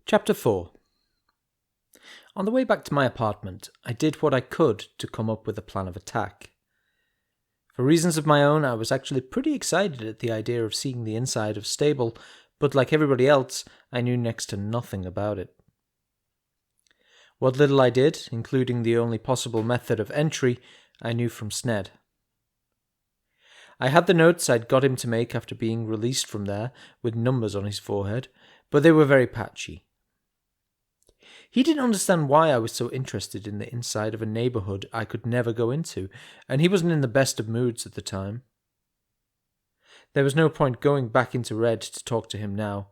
Chapter 4. On the way back to my apartment, I did what I could to come up with a plan of attack. For reasons of my own, I was actually pretty excited at the idea of seeing the inside of Stable, but like everybody else, I knew next to nothing about it. What little I did, including the only possible method of entry, I knew from Sned. I had the notes I'd got him to make after being released from there, with numbers on his forehead, but they were very patchy. He didn't understand why I was so interested in the inside of a neighborhood I could never go into, and he wasn't in the best of moods at the time. There was no point going back into Red to talk to him now.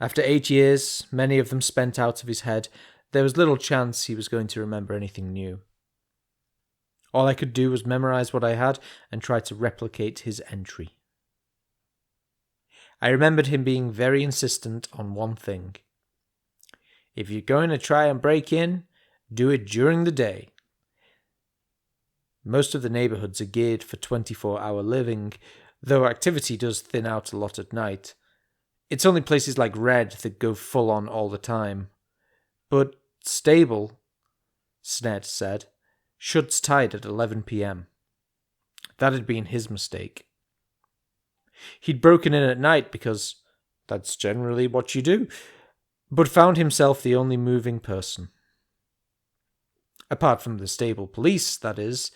After 8 years, many of them spent out of his head, there was little chance he was going to remember anything new. All I could do was memorize what I had and try to replicate his entry. I remembered him being very insistent on one thing. If you're going to try and break in, do it during the day. Most of the neighborhoods are geared for 24-hour living, though activity does thin out a lot at night. It's only places like Red that go full on all the time. But Stable, Sned said, shuts tight at 11 p.m. That had been his mistake. He'd broken in at night because that's generally what you do, but found himself the only moving person. Apart from the Stable police, that is.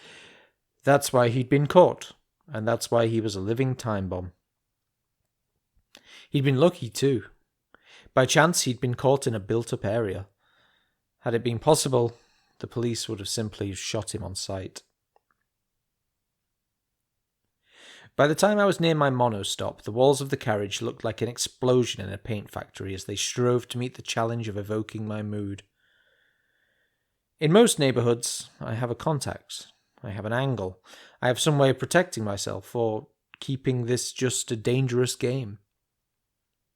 That's why he'd been caught, and that's why he was a living time bomb. He'd been lucky, too. By chance, he'd been caught in a built-up area. Had it been possible, the police would have simply shot him on sight. By the time I was near my monostop, the walls of the carriage looked like an explosion in a paint factory as they strove to meet the challenge of evoking my mood. In most neighborhoods, I have a contact, I have an angle, I have some way of protecting myself or keeping this just a dangerous game.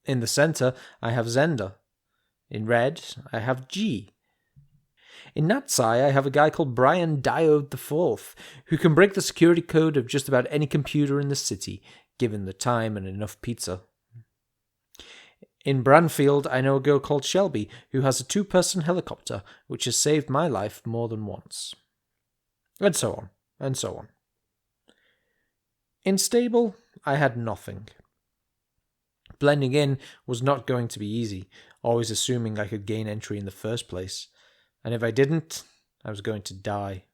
In the center, I have Zender. In Red, I have G. In Natsai, I have a guy called Brian Diode IV, who can break the security code of just about any computer in the city, given the time and enough pizza. In Branfield, I know a girl called Shelby, who has a 2-person helicopter, which has saved my life more than once. And so on, and so on. In Stable, I had nothing. Blending in was not going to be easy, always assuming I could gain entry in the first place. And if I didn't, I was going to die.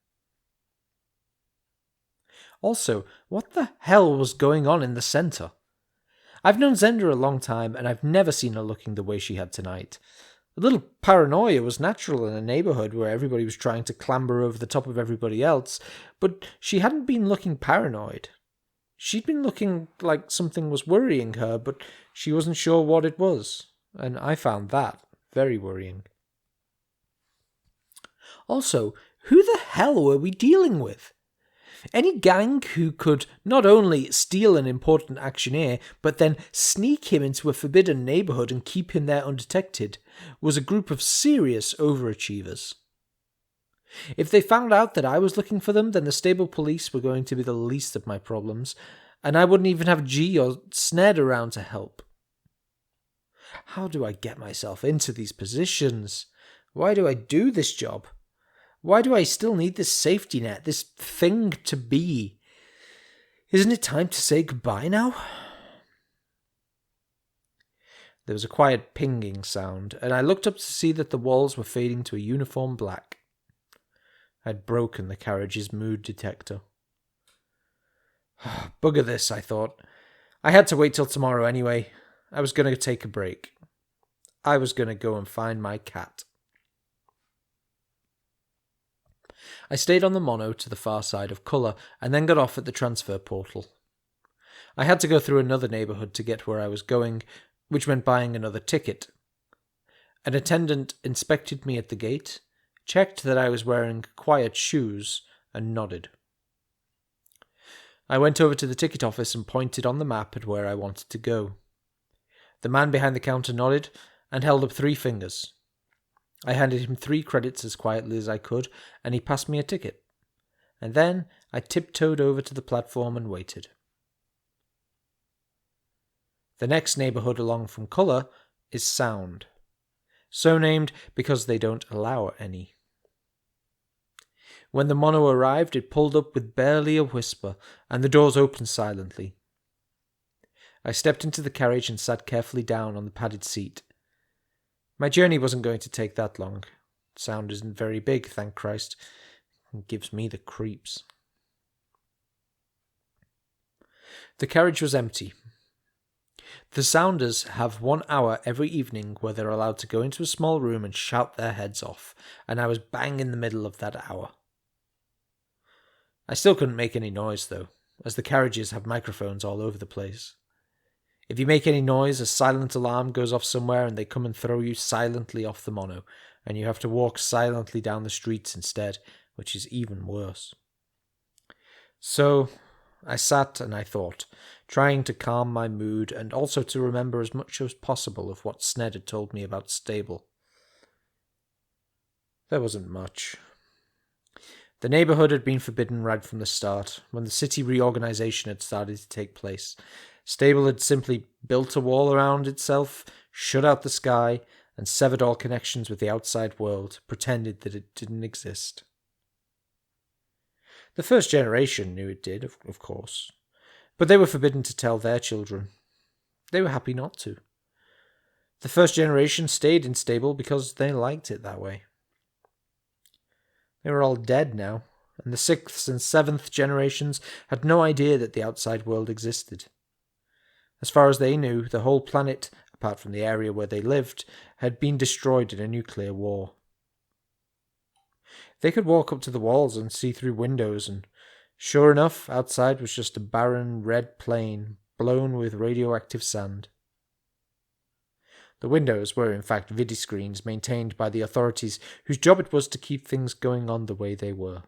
Also, what the hell was going on in the center? I've known Zender a long time, and I've never seen her looking the way she had tonight. A little paranoia was natural in a neighborhood where everybody was trying to clamber over the top of everybody else, but she hadn't been looking paranoid. She'd been looking like something was worrying her, but she wasn't sure what it was, and I found that very worrying. Also, who the hell were we dealing with? Any gang who could not only steal an important actioneer, but then sneak him into a forbidden neighborhood and keep him there undetected, was a group of serious overachievers. If they found out that I was looking for them, then the Stable police were going to be the least of my problems, and I wouldn't even have G or Sned around to help. How do I get myself into these positions? Why do I do this job? Why do I still need this safety net, this thing to be? Isn't it time to say goodbye now? There was a quiet pinging sound, and I looked up to see that the walls were fading to a uniform black. I'd broken the carriage's mood detector. Bugger this, I thought. I had to wait till tomorrow anyway. I was going to take a break. I was going to go and find my cat. I stayed on the mono to the far side of Colour and then got off at the transfer portal. I had to go through another neighbourhood to get where I was going, which meant buying another ticket. An attendant inspected me at the gate, checked that I was wearing quiet shoes, and nodded. I went over to the ticket office and pointed on the map at where I wanted to go. The man behind the counter nodded and held up 3 fingers. I handed him 3 credits as quietly as I could, and he passed me a ticket. And then I tiptoed over to the platform and waited. The next neighbourhood along from Colour is Sound. so named because they don't allow any. When the mono arrived, it pulled up with barely a whisper, and the doors opened silently. I stepped into the carriage and sat carefully down on the padded seat. My journey wasn't going to take that long. Sound isn't very big, thank Christ. It gives me the creeps. The carriage was empty. The Sounders have 1 hour every evening where they're allowed to go into a small room and shout their heads off, and I was bang in the middle of that hour. I still couldn't make any noise, though, as the carriages have microphones all over the place. If you make any noise, a silent alarm goes off somewhere and they come and throw you silently off the mono, and you have to walk silently down the streets instead, which is even worse. So I sat and I thought, trying to calm my mood and also to remember as much as possible of what Sned had told me about Stable. There wasn't much. The neighbourhood had been forbidden right from the start, when the city reorganisation had started to take place. Stable had simply built a wall around itself, shut out the sky, and severed all connections with the outside world, pretended that it didn't exist. The first generation knew it did, of course, but they were forbidden to tell their children. They were happy not to. The first generation stayed in Stable because they liked it that way. They were all dead now, and the 6th and 7th generations had no idea that the outside world existed. As far as they knew, the whole planet, apart from the area where they lived, had been destroyed in a nuclear war. They could walk up to the walls and see through windows, and sure enough, outside was just a barren red plain blown with radioactive sand. The windows were in fact vidiscreens maintained by the authorities whose job it was to keep things going on the way they were.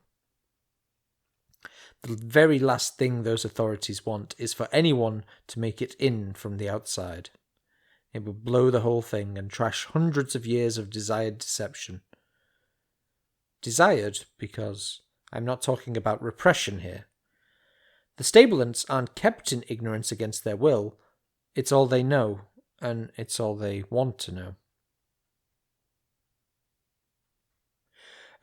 The very last thing those authorities want is for anyone to make it in from the outside. It would blow the whole thing and trash hundreds of years of desired deception. Desired because I'm not talking about repression here. The Stablants aren't kept in ignorance against their will. It's all they know, and it's all they want to know.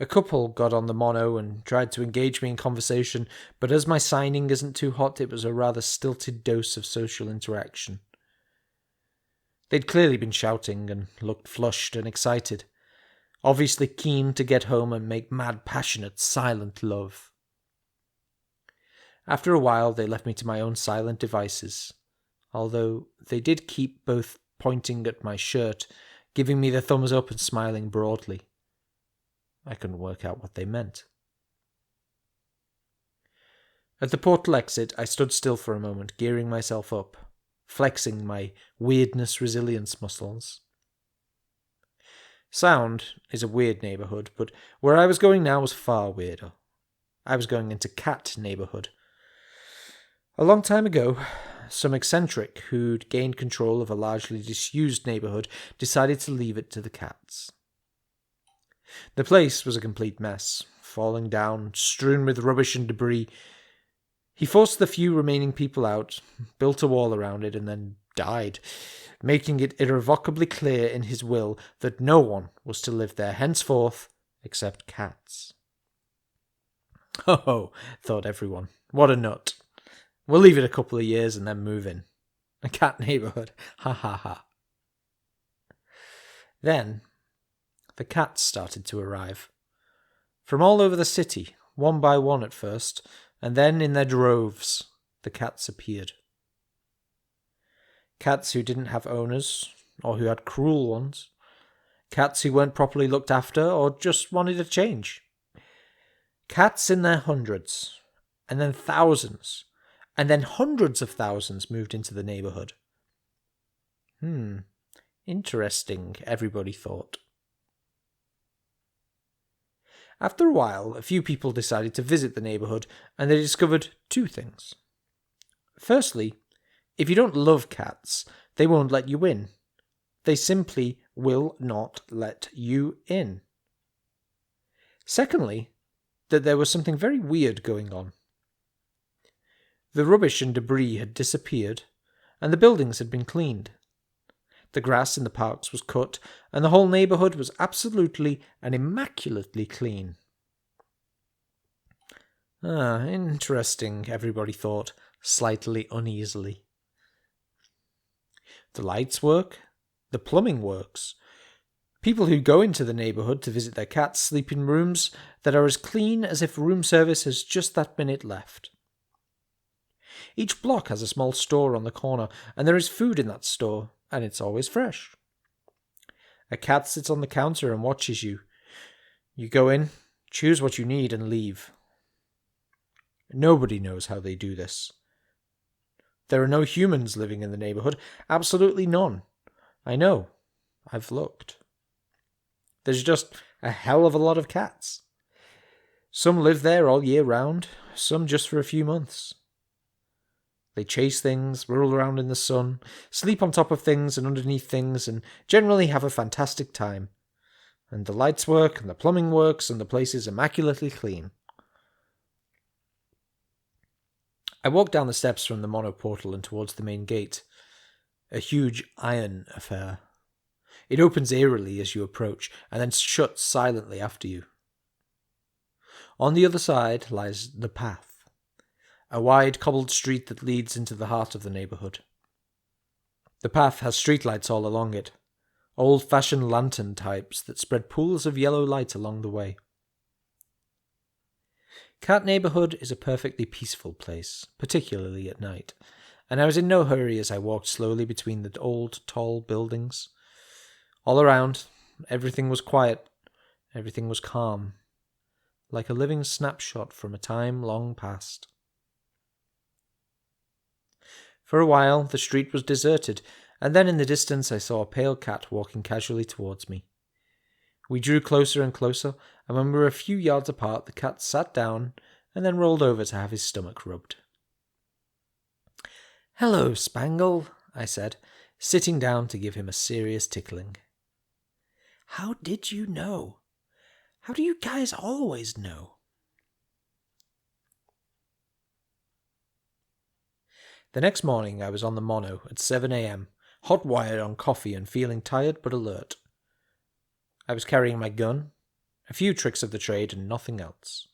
A couple got on the mono and tried to engage me in conversation, but as my signing isn't too hot, it was a rather stilted dose of social interaction. They'd clearly been shouting and looked flushed and excited, obviously keen to get home and make mad, passionate, silent love. After a while, they left me to my own silent devices, although they did keep both pointing at my shirt, giving me the thumbs up and smiling broadly. I couldn't work out what they meant. At the portal exit, I stood still for a moment, gearing myself up, flexing my weirdness resilience muscles. Sound is a weird neighbourhood, but where I was going now was far weirder. I was going into cat neighbourhood. A long time ago, some eccentric who'd gained control of a largely disused neighbourhood decided to leave it to the cats. The place was a complete mess, falling down, strewn with rubbish and debris. He forced the few remaining people out, built a wall around it, and then died, making it irrevocably clear in his will that no one was to live there henceforth except cats. Oh, thought everyone, what a nut. We'll leave it a couple of years and then move in. A cat neighbourhood, ha ha ha. Then the cats started to arrive. From all over the city, one by one at first, and then in their droves, the cats appeared. Cats who didn't have owners, or who had cruel ones. Cats who weren't properly looked after, or just wanted a change. Cats in their hundreds, and then thousands, and then hundreds of thousands moved into the neighbourhood. Interesting, everybody thought. After a while, a few people decided to visit the neighbourhood, and they discovered two things. Firstly, if you don't love cats, they won't let you in. They simply will not let you in. Secondly, that there was something very weird going on. The rubbish and debris had disappeared, and the buildings had been cleaned. The grass in the parks was cut, and the whole neighbourhood was absolutely and immaculately clean. Ah, interesting, everybody thought, slightly uneasily. The lights work. The plumbing works. People who go into the neighbourhood to visit their cats sleep in rooms that are as clean as if room service has just that minute left. Each block has a small store on the corner, and there is food in that store, and it's always fresh. A cat sits on the counter and watches you. You go in, choose what you need, and leave. Nobody knows how they do this. There are no humans living in the neighbourhood, absolutely none. I know. I've looked. There's just a hell of a lot of cats. Some live there all year round, some just for a few months. They chase things, roll around in the sun, sleep on top of things and underneath things, and generally have a fantastic time. And the lights work, and the plumbing works, and the place is immaculately clean. I walked down the steps from the monoportal and towards the main gate. A huge iron affair. It opens eerily as you approach, and then shuts silently after you. On the other side lies the path, a wide cobbled street that leads into the heart of the neighbourhood. The path has streetlights all along it, old-fashioned lantern types that spread pools of yellow light along the way. Cat Neighbourhood is a perfectly peaceful place, particularly at night, and I was in no hurry as I walked slowly between the old, tall buildings. All around, everything was quiet, everything was calm, like a living snapshot from a time long past. For a while, the street was deserted, and then in the distance I saw a pale cat walking casually towards me. We drew closer and closer, and when we were a few yards apart, the cat sat down and then rolled over to have his stomach rubbed. "Hello, Spangle," I said, sitting down to give him a serious tickling. "How did you know? How do you guys always know?" The next morning I was on the mono at 7 a.m, hot-wired on coffee and feeling tired but alert. I was carrying my gun, a few tricks of the trade, and nothing else.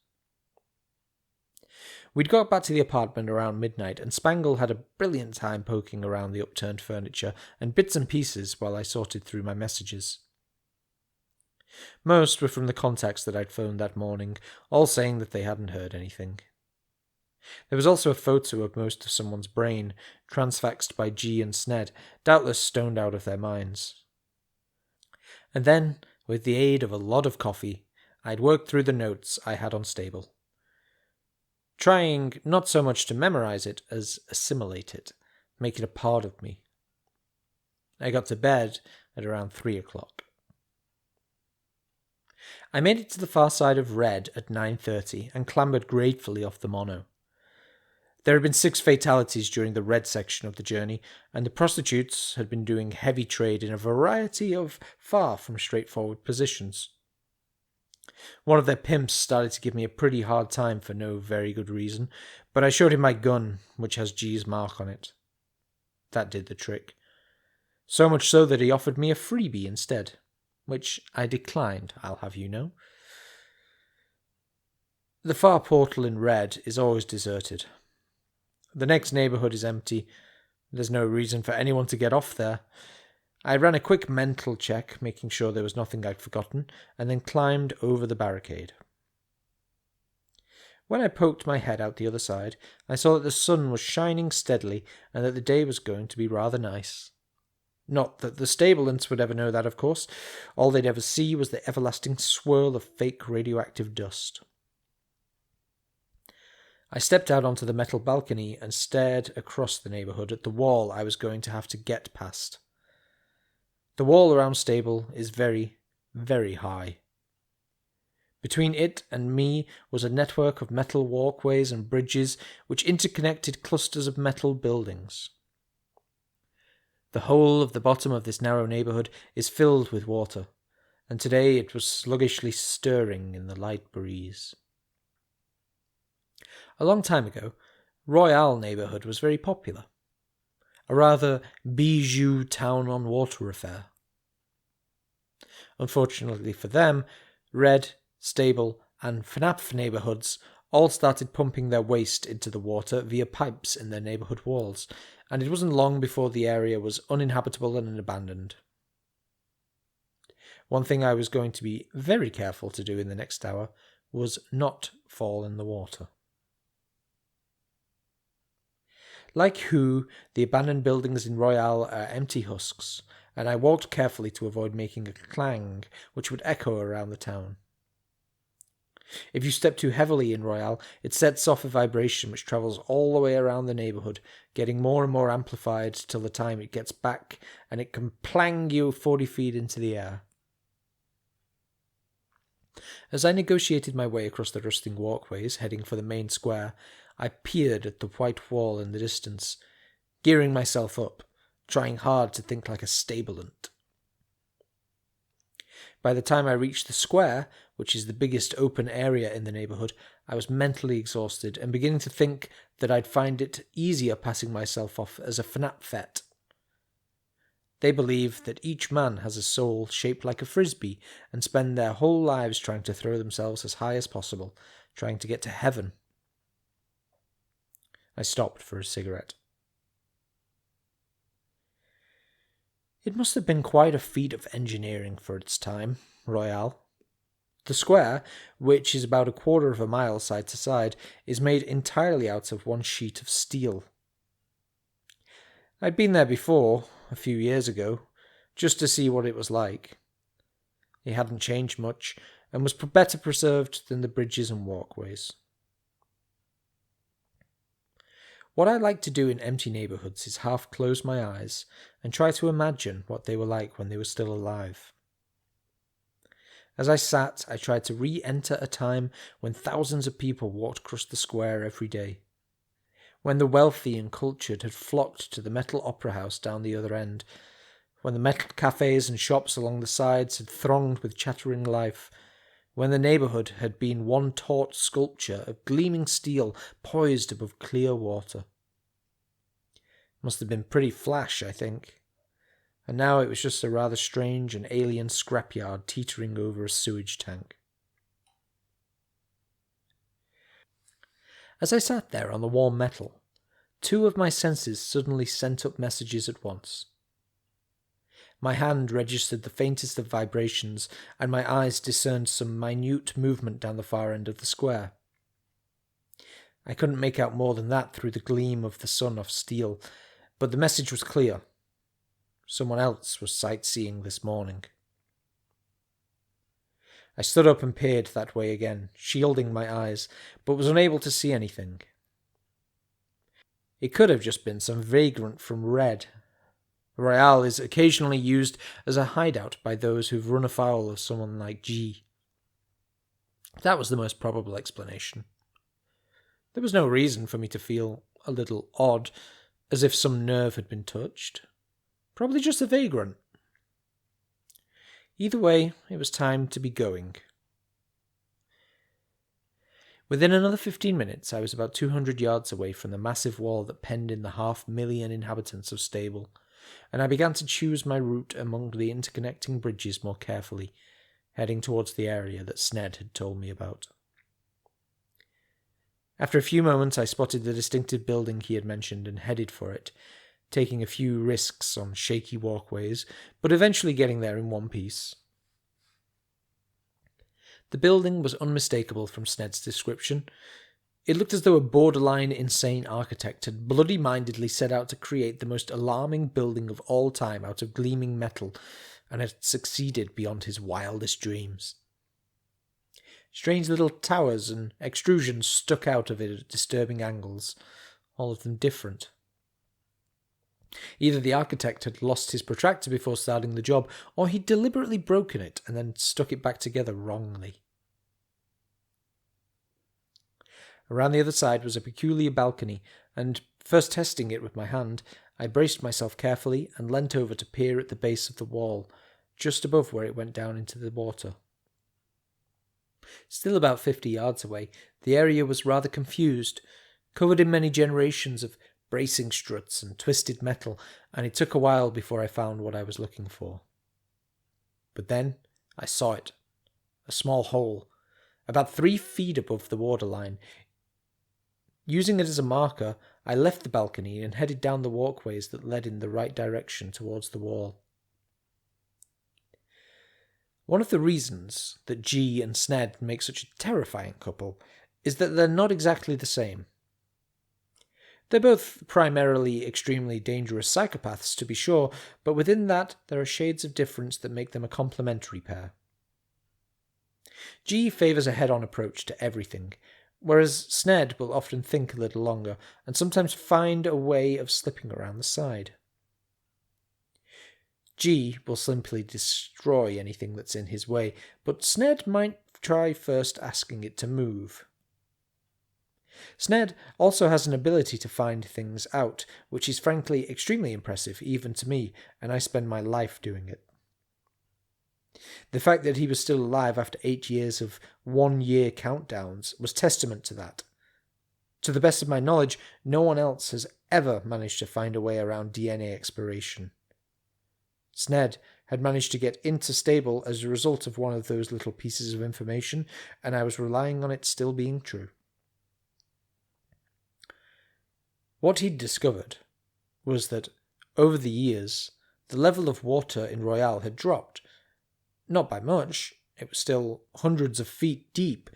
We'd got back to the apartment around midnight, and Spangle had a brilliant time poking around the upturned furniture and bits and pieces while I sorted through my messages. Most were from the contacts that I'd phoned that morning, all saying that they hadn't heard anything. There was also a photo of most of someone's brain, transfixed by G and Sned, doubtless stoned out of their minds. And then, with the aid of a lot of coffee, I'd worked through the notes I had on Stable, trying not so much to memorize it as assimilate it, make it a part of me. I got to bed at around 3 o'clock. I made it to the far side of Red at 9:30 and clambered gratefully off the mono. There had been 6 fatalities during the Red section of the journey, and the prostitutes had been doing heavy trade in a variety of far from straightforward positions. One of their pimps started to give me a pretty hard time for no very good reason, but I showed him my gun, which has G's mark on it. That did the trick. So much so that he offered me a freebie instead, which I declined, I'll have you know. The far portal in Red is always deserted. The next neighbourhood is empty. There's no reason for anyone to get off there. I ran a quick mental check, making sure there was nothing I'd forgotten, and then climbed over the barricade. When I poked my head out the other side, I saw that the sun was shining steadily and that the day was going to be rather nice. Not that the Stablants would ever know that, of course. All they'd ever see was the everlasting swirl of fake radioactive dust. I stepped out onto the metal balcony and stared across the neighbourhood at the wall I was going to have to get past. The wall around Stable is very, very high. Between it and me was a network of metal walkways and bridges which interconnected clusters of metal buildings. The whole of the bottom of this narrow neighbourhood is filled with water, and today it was sluggishly stirring in the light breeze. A long time ago, Royale neighbourhood was very popular. a rather bijou town-on-water affair. Unfortunately for them, Red, Stable, and FNAF neighbourhoods all started pumping their waste into the water via pipes in their neighbourhood walls, and it wasn't long before the area was uninhabitable and abandoned. One thing I was going to be very careful to do in the next hour was not fall in the water. Like Who, the abandoned buildings in Royale are empty husks, and I walked carefully to avoid making a clang which would echo around the town. If you step too heavily in Royale, it sets off a vibration which travels all the way around the neighbourhood, getting more and more amplified till the time it gets back, and it can plang you 40 feet into the air. As I negotiated my way across the rusting walkways, heading for the main square, I peered at the white wall in the distance, gearing myself up, trying hard to think like a stabilant. By the time I reached the square, which is the biggest open area in the neighbourhood, I was mentally exhausted and beginning to think that I'd find it easier passing myself off as a FNAF vet. They believe that each man has a soul shaped like a frisbee and spend their whole lives trying to throw themselves as high as possible, trying to get to heaven. I stopped for a cigarette. It must have been quite a feat of engineering for its time, Royale. The square, which is about 1/4 of a mile side to side, is made entirely out of one sheet of steel. I'd been there before, a few years ago, just to see what it was like. It hadn't changed much, and was better preserved than the bridges and walkways. What I like to do in empty neighbourhoods is half close my eyes and try to imagine what they were like when they were still alive. As I sat, I tried to re-enter a time when thousands of people walked across the square every day, when the wealthy and cultured had flocked to the metal opera house down the other end, when the metal cafes and shops along the sides had thronged with chattering life, when the neighbourhood had been one taut sculpture of gleaming steel poised above clear water. Must have been pretty flash, I think. And now it was just a rather strange and alien scrapyard teetering over a sewage tank. As I sat there on the warm metal, 2 of my senses suddenly sent up messages at once. My hand registered the faintest of vibrations, and my eyes discerned some minute movement down the far end of the square. I couldn't make out more than that through the gleam of the sun off steel, but the message was clear. Someone else was sightseeing this morning. I stood up and peered that way again, shielding my eyes, but was unable to see anything. It could have just been some vagrant from Red. Royale is occasionally used as a hideout by those who've run afoul of someone like G. That was the most probable explanation. There was no reason for me to feel a little odd, as if some nerve had been touched. Probably just a vagrant. Either way, it was time to be going. Within another 15 minutes, I was about 200 yards away from the massive wall that penned in the 500,000 inhabitants of Stable, and I began to choose my route among the interconnecting bridges more carefully, heading towards the area that Sned had told me about. After a few moments, I spotted the distinctive building he had mentioned and headed for it, taking a few risks on shaky walkways, but eventually getting there in one piece. The building was unmistakable from Sned's description. It looked as though a borderline insane architect had bloody-mindedly set out to create the most alarming building of all time out of gleaming metal, and had succeeded beyond his wildest dreams. Strange little towers and extrusions stuck out of it at disturbing angles, all of them different. Either the architect had lost his protractor before starting the job, or he'd deliberately broken it and then stuck it back together wrongly. Around the other side was a peculiar balcony, and, first testing it with my hand, I braced myself carefully and leant over to peer at the base of the wall, just above where it went down into the water. Still about 50 yards away, the area was rather confused, covered in many generations of bracing struts and twisted metal, and it took a while before I found what I was looking for. But then I saw it. A small hole, about 3 feet above the waterline. Using it as a marker, I left the balcony and headed down the walkways that led in the right direction towards the wall. One of the reasons that G and Sned make such a terrifying couple is that they're not exactly the same. They're both primarily extremely dangerous psychopaths, to be sure, but within that there are shades of difference that make them a complementary pair. G favours a head-on approach to everything, whereas Sned will often think a little longer and sometimes find a way of slipping around the side. G will simply destroy anything that's in his way, but Sned might try first asking it to move. Sned also has an ability to find things out, which is frankly extremely impressive even to me, and I spend my life doing it. The fact that he was still alive after 8 years of 1-year countdowns was testament to that. To the best of my knowledge, no one else has ever managed to find a way around DNA expiration. Sned had managed to get into stable as a result of one of those little pieces of information, and I was relying on it still being true. What he'd discovered was that, over the years, the level of water in Royale had dropped. Not by much, it was still hundreds of feet deep,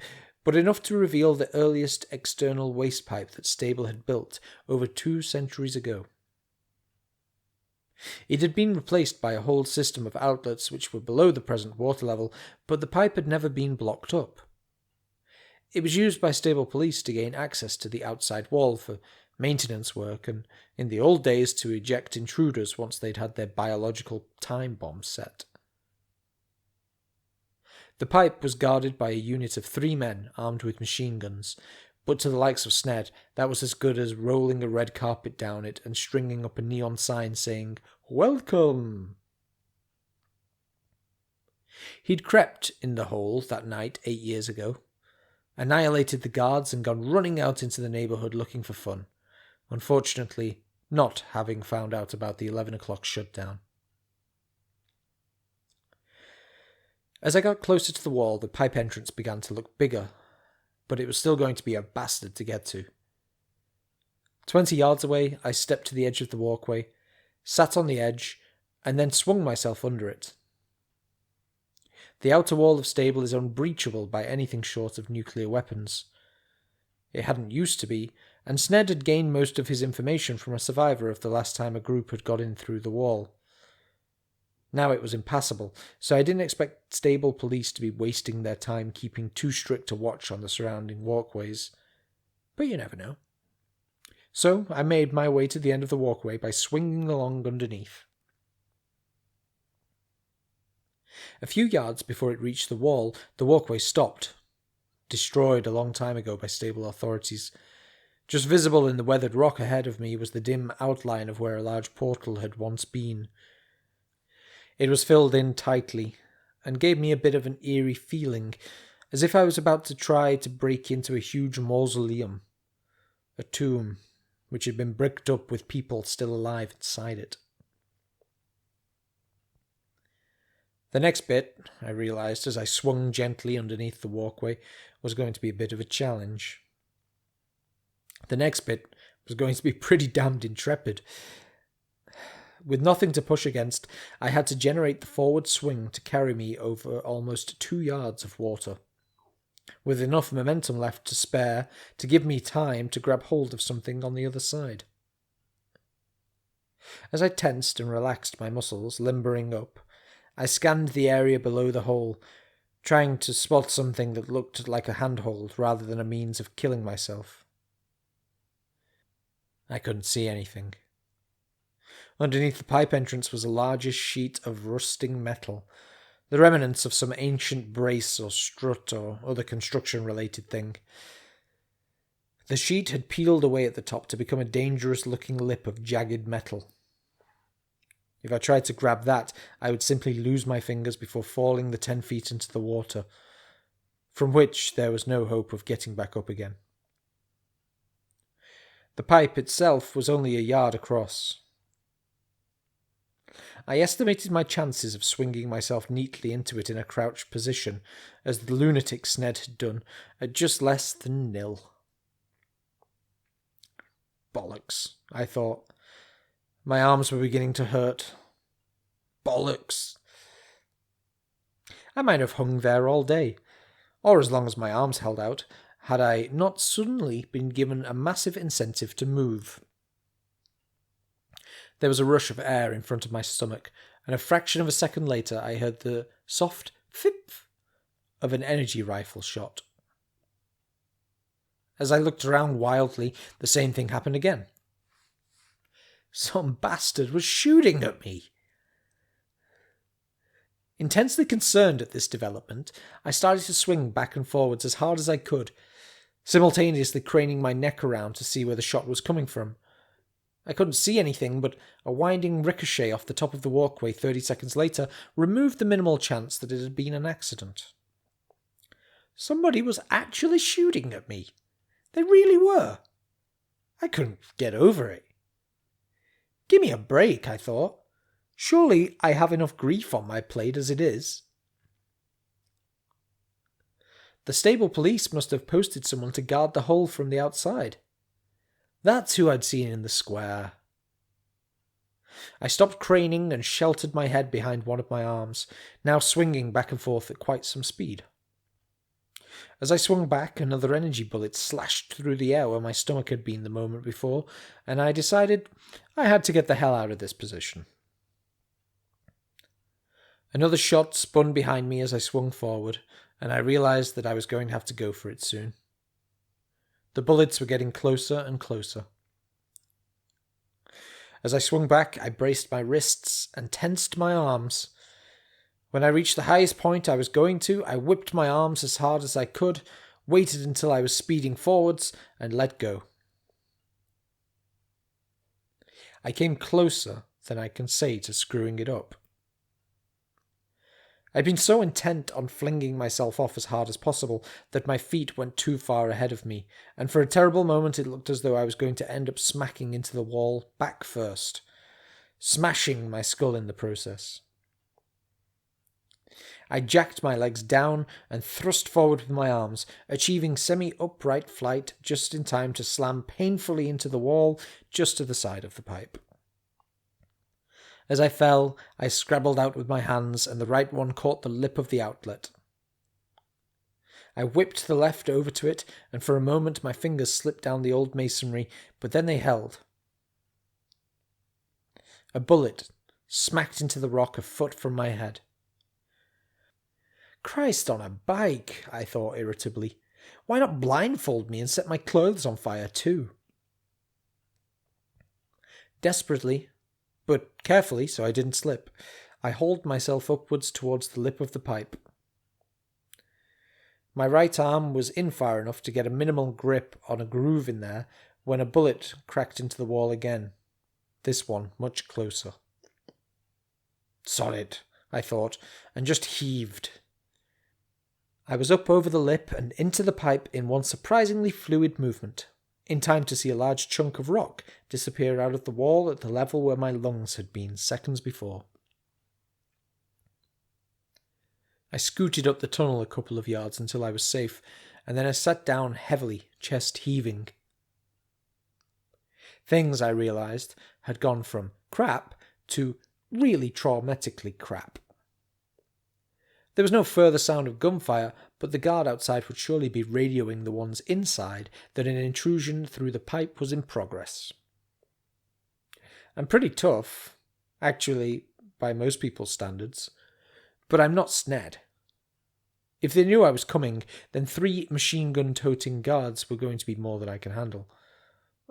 but enough to reveal the earliest external waste pipe that Stable had built over 2 centuries ago. It had been replaced by a whole system of outlets which were below the present water level, but the pipe had never been blocked up. It was used by Stable police to gain access to the outside wall for maintenance work, and in the old days to eject intruders once they'd had their biological time bomb set. The pipe was guarded by a unit of 3 men armed with machine guns, but to the likes of Sned, that was as good as rolling a red carpet down it and stringing up a neon sign saying, "Welcome!" He'd crept in the hole that night 8 years ago, annihilated the guards and gone running out into the neighbourhood looking for fun, unfortunately not having found out about the 11 o'clock shutdown. As I got closer to the wall, the pipe entrance began to look bigger, but it was still going to be a bastard to get to. 20 yards away, I stepped to the edge of the walkway, sat on the edge, and then swung myself under it. The outer wall of Stable is unbreachable by anything short of nuclear weapons. It hadn't used to be, and Sned had gained most of his information from a survivor of the last time a group had got in through the wall. Now it was impassable, so I didn't expect Stable police to be wasting their time keeping too strict a watch on the surrounding walkways. But you never know. So I made my way to the end of the walkway by swinging along underneath. A few yards before it reached the wall, the walkway stopped, destroyed a long time ago by Stable authorities. Just visible in the weathered rock ahead of me was the dim outline of where a large portal had once been. It was filled in tightly, and gave me a bit of an eerie feeling, as if I was about to try to break into a huge mausoleum, a tomb, which had been bricked up with people still alive inside it. The next bit, I realised as I swung gently underneath the walkway, was going to be a bit of a challenge. The next bit was going to be pretty damned intrepid. With nothing to push against, I had to generate the forward swing to carry me over almost 2 yards of water, with enough momentum left to spare to give me time to grab hold of something on the other side. As I tensed and relaxed my muscles, limbering up, I scanned the area below the hole, trying to spot something that looked like a handhold rather than a means of killing myself. I couldn't see anything. Underneath the pipe entrance was a largish sheet of rusting metal, the remnants of some ancient brace or strut or other construction-related thing. The sheet had peeled away at the top to become a dangerous-looking lip of jagged metal. If I tried to grab that, I would simply lose my fingers before falling the 10 feet into the water, from which there was no hope of getting back up again. The pipe itself was only a yard across. I estimated my chances of swinging myself neatly into it in a crouched position, as the lunatic's Ned had done, at just less than nil. Bollocks, I thought. My arms were beginning to hurt. Bollocks. I might have hung there all day, or as long as my arms held out, had I not suddenly been given a massive incentive to move. There was a rush of air in front of my stomach, and a fraction of a second later I heard the soft fip of an energy rifle shot. As I looked around wildly, the same thing happened again. Some bastard was shooting at me. Intensely concerned at this development, I started to swing back and forwards as hard as I could, simultaneously craning my neck around to see where the shot was coming from. I couldn't see anything, but a winding ricochet off the top of the walkway 30 seconds later removed the minimal chance that it had been an accident. Somebody was actually shooting at me. They really were. I couldn't get over it. Give me a break, I thought. Surely I have enough grief on my plate as it is. The stable police must have posted someone to guard the hole from the outside. That's who I'd seen in the square. I stopped craning and sheltered my head behind one of my arms, now swinging back and forth at quite some speed. As I swung back, another energy bullet slashed through the air where my stomach had been the moment before, and I decided I had to get the hell out of this position. Another shot spun behind me as I swung forward, and I realized that I was going to have to go for it soon. The bullets were getting closer and closer. As I swung back, I braced my wrists and tensed my arms. When I reached the highest point I was going to, I whipped my arms as hard as I could, waited until I was speeding forwards, and let go. I came closer than I can say to screwing it up. I'd been so intent on flinging myself off as hard as possible that my feet went too far ahead of me, and for a terrible moment it looked as though I was going to end up smacking into the wall back first, smashing my skull in the process. I jacked my legs down and thrust forward with my arms, achieving semi-upright flight just in time to slam painfully into the wall just to the side of the pipe. As I fell, I scrabbled out with my hands, and the right one caught the lip of the outlet. I whipped the left over to it, and for a moment my fingers slipped down the old masonry, but then they held. A bullet smacked into the rock a foot from my head. Christ on a bike, I thought irritably. Why not blindfold me and set my clothes on fire too? Desperately, but carefully so I didn't slip, I hauled myself upwards towards the lip of the pipe. My right arm was in far enough to get a minimal grip on a groove in there when a bullet cracked into the wall again, this one much closer. Solid, I thought, and just heaved. I was up over the lip and into the pipe in one surprisingly fluid movement, in time to see a large chunk of rock disappear out of the wall at the level where my lungs had been seconds before. I scooted up the tunnel a couple of yards until I was safe, and then I sat down heavily, chest heaving. Things, I realised, had gone from crap to really traumatically crap. There was no further sound of gunfire, but the guard outside would surely be radioing the ones inside that an intrusion through the pipe was in progress. I'm pretty tough, actually, by most people's standards, but I'm not Sned. If they knew I was coming, then 3 machine-gun-toting guards were going to be more than I can handle.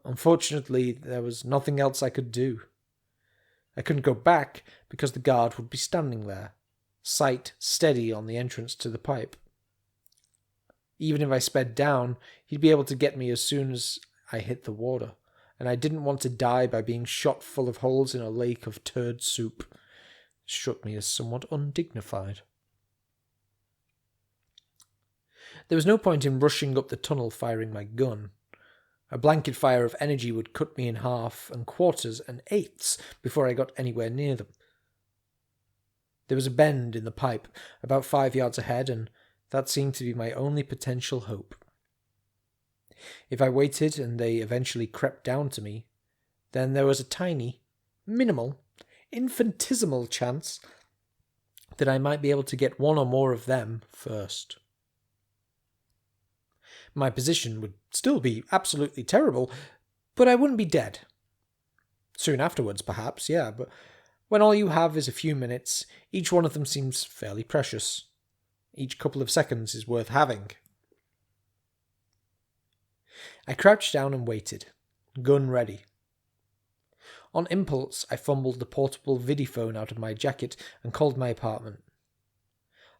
Unfortunately, there was nothing else I could do. I couldn't go back because the guard would be standing there, sight steady on the entrance to the pipe. Even if I sped down, he'd be able to get me as soon as I hit the water, and I didn't want to die by being shot full of holes in a lake of turd soup. It struck me as somewhat undignified. There was no point in rushing up the tunnel firing my gun. A blanket fire of energy would cut me in half and quarters and eighths before I got anywhere near them. There was a bend in the pipe about 5 yards ahead, and that seemed to be my only potential hope. If I waited and they eventually crept down to me, then there was a tiny, minimal, infinitesimal chance that I might be able to get one or more of them first. My position would still be absolutely terrible, but I wouldn't be dead. Soon afterwards, perhaps, yeah, but when all you have is a few minutes, each one of them seems fairly precious. Each couple of seconds is worth having. I crouched down and waited, gun ready. On impulse, I fumbled the portable vidiphone out of my jacket and called my apartment.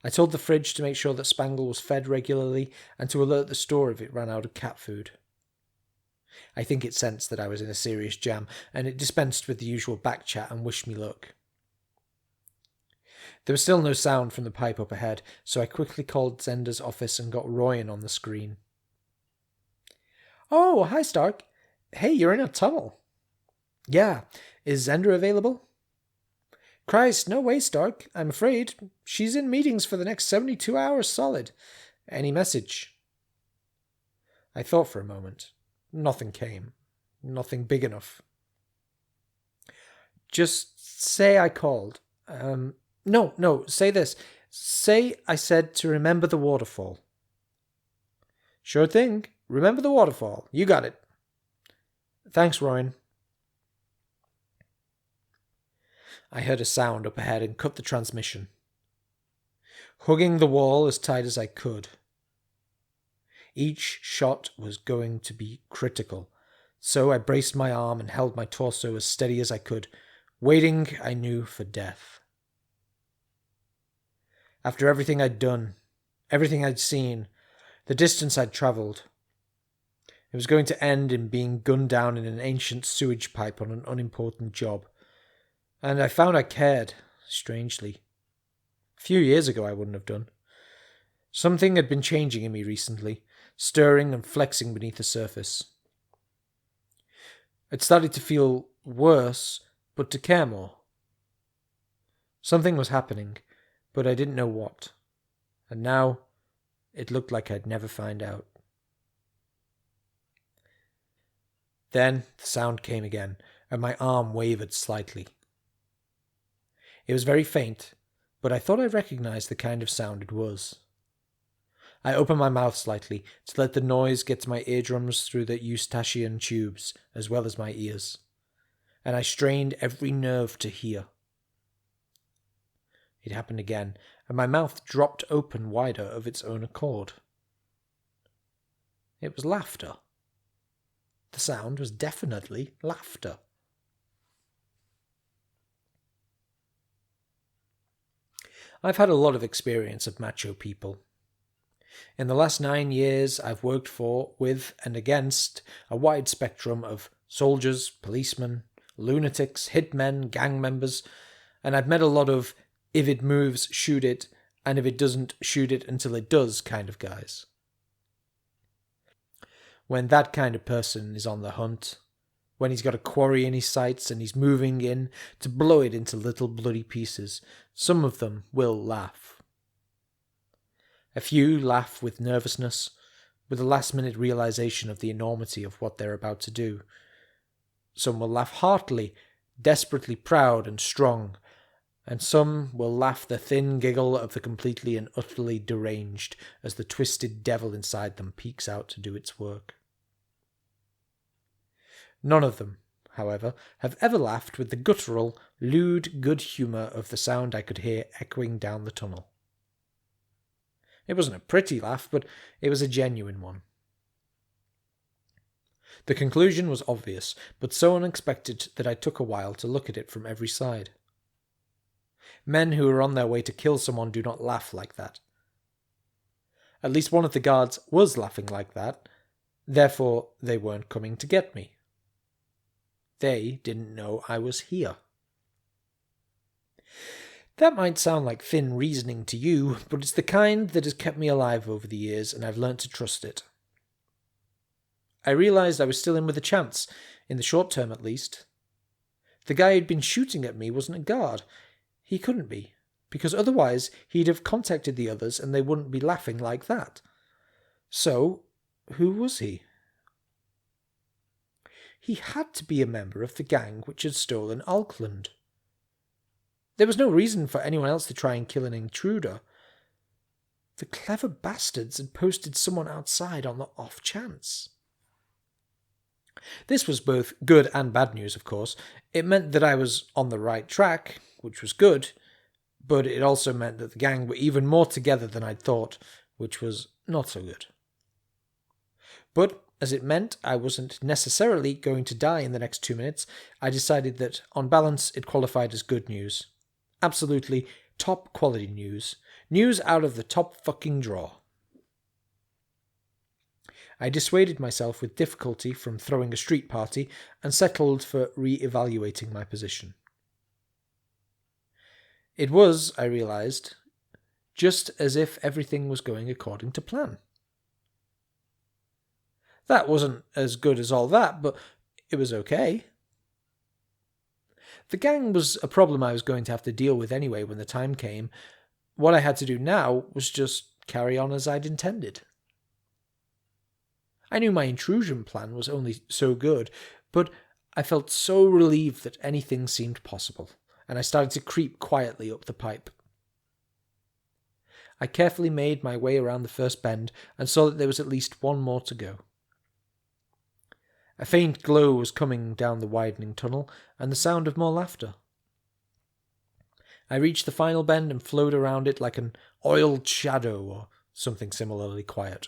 I told the fridge to make sure that Spangle was fed regularly and to alert the store if it ran out of cat food. I think it sensed that I was in a serious jam, and it dispensed with the usual back chat and wished me luck. There was still no sound from the pipe up ahead, so I quickly called Zender's office and got Royan on the screen. "Oh, hi Stark. Hey, you're in a tunnel." "Yeah. Is Zender available?" "Christ, no way, Stark. I'm afraid. She's in meetings for the next 72 hours solid. Any message?" I thought for a moment. Nothing came. Nothing big enough. "Just say I called. No, say this. Say I said to remember the waterfall." "Sure thing. Remember the waterfall. You got it." "Thanks, Royan." I heard a sound up ahead and cut the transmission. Hugging the wall as tight as I could. Each shot was going to be critical, so I braced my arm and held my torso as steady as I could, waiting, I knew, for death. After everything I'd done, everything I'd seen, the distance I'd travelled, it was going to end in being gunned down in an ancient sewage pipe on an unimportant job. And I found I cared, strangely. A few years ago I wouldn't have done. Something had been changing in me recently, stirring and flexing beneath the surface. I'd started to feel worse, but to care more. Something was happening, but I didn't know what. And now, it looked like I'd never find out. Then the sound came again, and my arm wavered slightly. It was very faint, but I thought I recognized the kind of sound it was. I opened my mouth slightly to let the noise get to my eardrums through the eustachian tubes, as well as my ears, and I strained every nerve to hear. It happened again, and my mouth dropped open wider of its own accord. It was laughter. The sound was definitely laughter. I've had a lot of experience of macho people. In the last 9 years, I've worked for, with, and against a wide spectrum of soldiers, policemen, lunatics, hitmen, gang members, and I've met a lot of if it moves, shoot it, and if it doesn't, shoot it until it does kind of guys. When that kind of person is on the hunt, when he's got a quarry in his sights and he's moving in to blow it into little bloody pieces, some of them will laugh. A few laugh with nervousness, with a last-minute realization of the enormity of what they're about to do. Some will laugh heartily, desperately proud and strong, and some will laugh the thin giggle of the completely and utterly deranged as the twisted devil inside them peeks out to do its work. None of them, however, have ever laughed with the guttural, lewd good humour of the sound I could hear echoing down the tunnel. It wasn't a pretty laugh, but it was a genuine one. The conclusion was obvious, but so unexpected that I took a while to look at it from every side. Men who are on their way to kill someone do not laugh like that. At least one of the guards was laughing like that, therefore they weren't coming to get me. They didn't know I was here. That might sound like thin reasoning to you, but it's the kind that has kept me alive over the years, and I've learnt to trust it. I realised I was still in with a chance, in the short term at least. The guy who'd been shooting at me wasn't a guard. He couldn't be, because otherwise he'd have contacted the others and they wouldn't be laughing like that. So, who was he? He had to be a member of the gang which had stolen Auckland. There was no reason for anyone else to try and kill an intruder. The clever bastards had posted someone outside on the off chance. This was both good and bad news, of course. It meant that I was on the right track, which was good, but it also meant that the gang were even more together than I'd thought, which was not so good. But as it meant I wasn't necessarily going to die in the next 2 minutes, I decided that, on balance, it qualified as good news. Absolutely top quality news. News out of the top fucking drawer. I dissuaded myself with difficulty from throwing a street party and settled for re-evaluating my position. It was, I realised, just as if everything was going according to plan. That wasn't as good as all that, but it was okay. The gang was a problem I was going to have to deal with anyway when the time came. What I had to do now was just carry on as I'd intended. I knew my intrusion plan was only so good, but I felt so relieved that anything seemed possible, and I started to creep quietly up the pipe. I carefully made my way around the first bend and saw that there was at least one more to go. A faint glow was coming down the widening tunnel, and the sound of more laughter. I reached the final bend and flowed around it like an oiled shadow or something similarly quiet.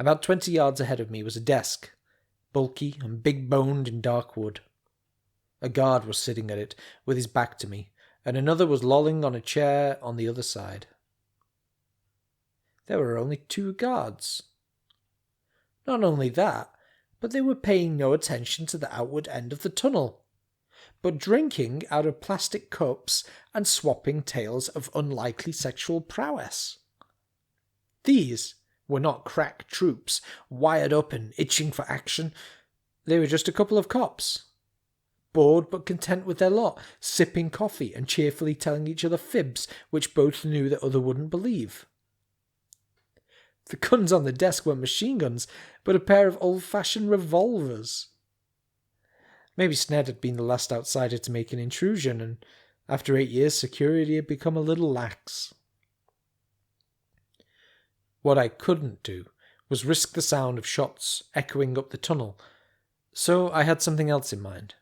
About 20 yards ahead of me was a desk, bulky and big-boned in dark wood. A guard was sitting at it, with his back to me, and another was lolling on a chair on the other side. There were only 2 guards. Not only that, but they were paying no attention to the outward end of the tunnel, but drinking out of plastic cups and swapping tales of unlikely sexual prowess. These were not crack troops, wired up and itching for action. They were just a couple of cops, bored but content with their lot, sipping coffee and cheerfully telling each other fibs which both knew the other wouldn't believe. The guns on the desk weren't machine guns, but a pair of old-fashioned revolvers. Maybe Sned had been the last outsider to make an intrusion, and after 8 years security had become a little lax. What I couldn't do was risk the sound of shots echoing up the tunnel, so I had something else in mind.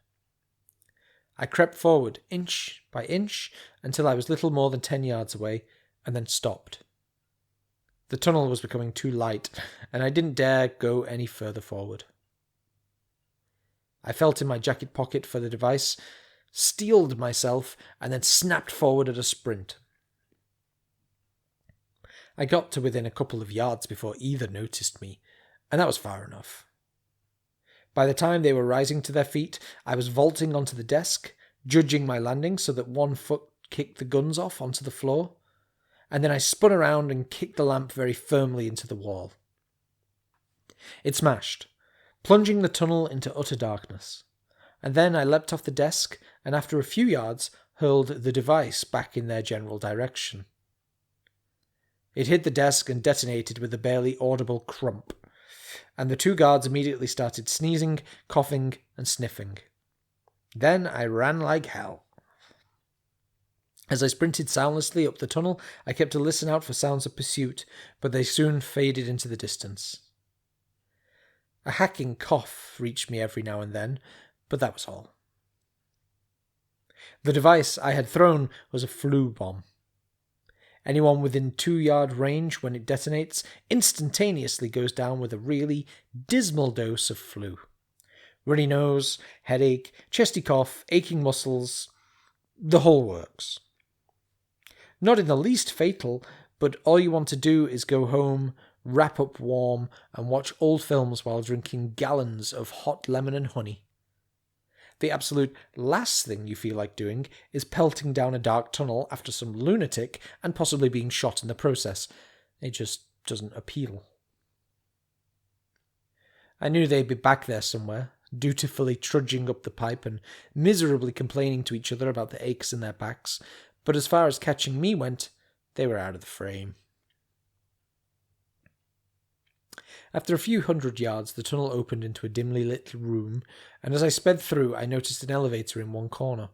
I crept forward inch by inch until I was little more than 10 yards away, and then stopped. The tunnel was becoming too light, and I didn't dare go any further forward. I felt in my jacket pocket for the device, steeled myself, and then snapped forward at a sprint. I got to within a couple of yards before either noticed me, and that was far enough. By the time they were rising to their feet, I was vaulting onto the desk, judging my landing so that one foot kicked the guns off onto the floor, and then I spun around and kicked the lamp very firmly into the wall. It smashed, plunging the tunnel into utter darkness, and then I leapt off the desk and after a few yards hurled the device back in their general direction. It hit the desk and detonated with a barely audible crump, and the 2 guards immediately started sneezing, coughing, and sniffing. Then I ran like hell. As I sprinted soundlessly up the tunnel, I kept to listen out for sounds of pursuit, but they soon faded into the distance. A hacking cough reached me every now and then, but that was all. The device I had thrown was a flu bomb. Anyone within 2-yard range when it detonates instantaneously goes down with a really dismal dose of flu. Runny nose, headache, chesty cough, aching muscles, the whole works. Not in the least fatal, but all you want to do is go home, wrap up warm, and watch old films while drinking gallons of hot lemon and honey. The absolute last thing you feel like doing is pelting down a dark tunnel after some lunatic and possibly being shot in the process. It just doesn't appeal. I knew they'd be back there somewhere, dutifully trudging up the pipe and miserably complaining to each other about the aches in their backs, but as far as catching me went, they were out of the frame. After a few hundred yards, the tunnel opened into a dimly lit room, and as I sped through, I noticed an elevator in one corner.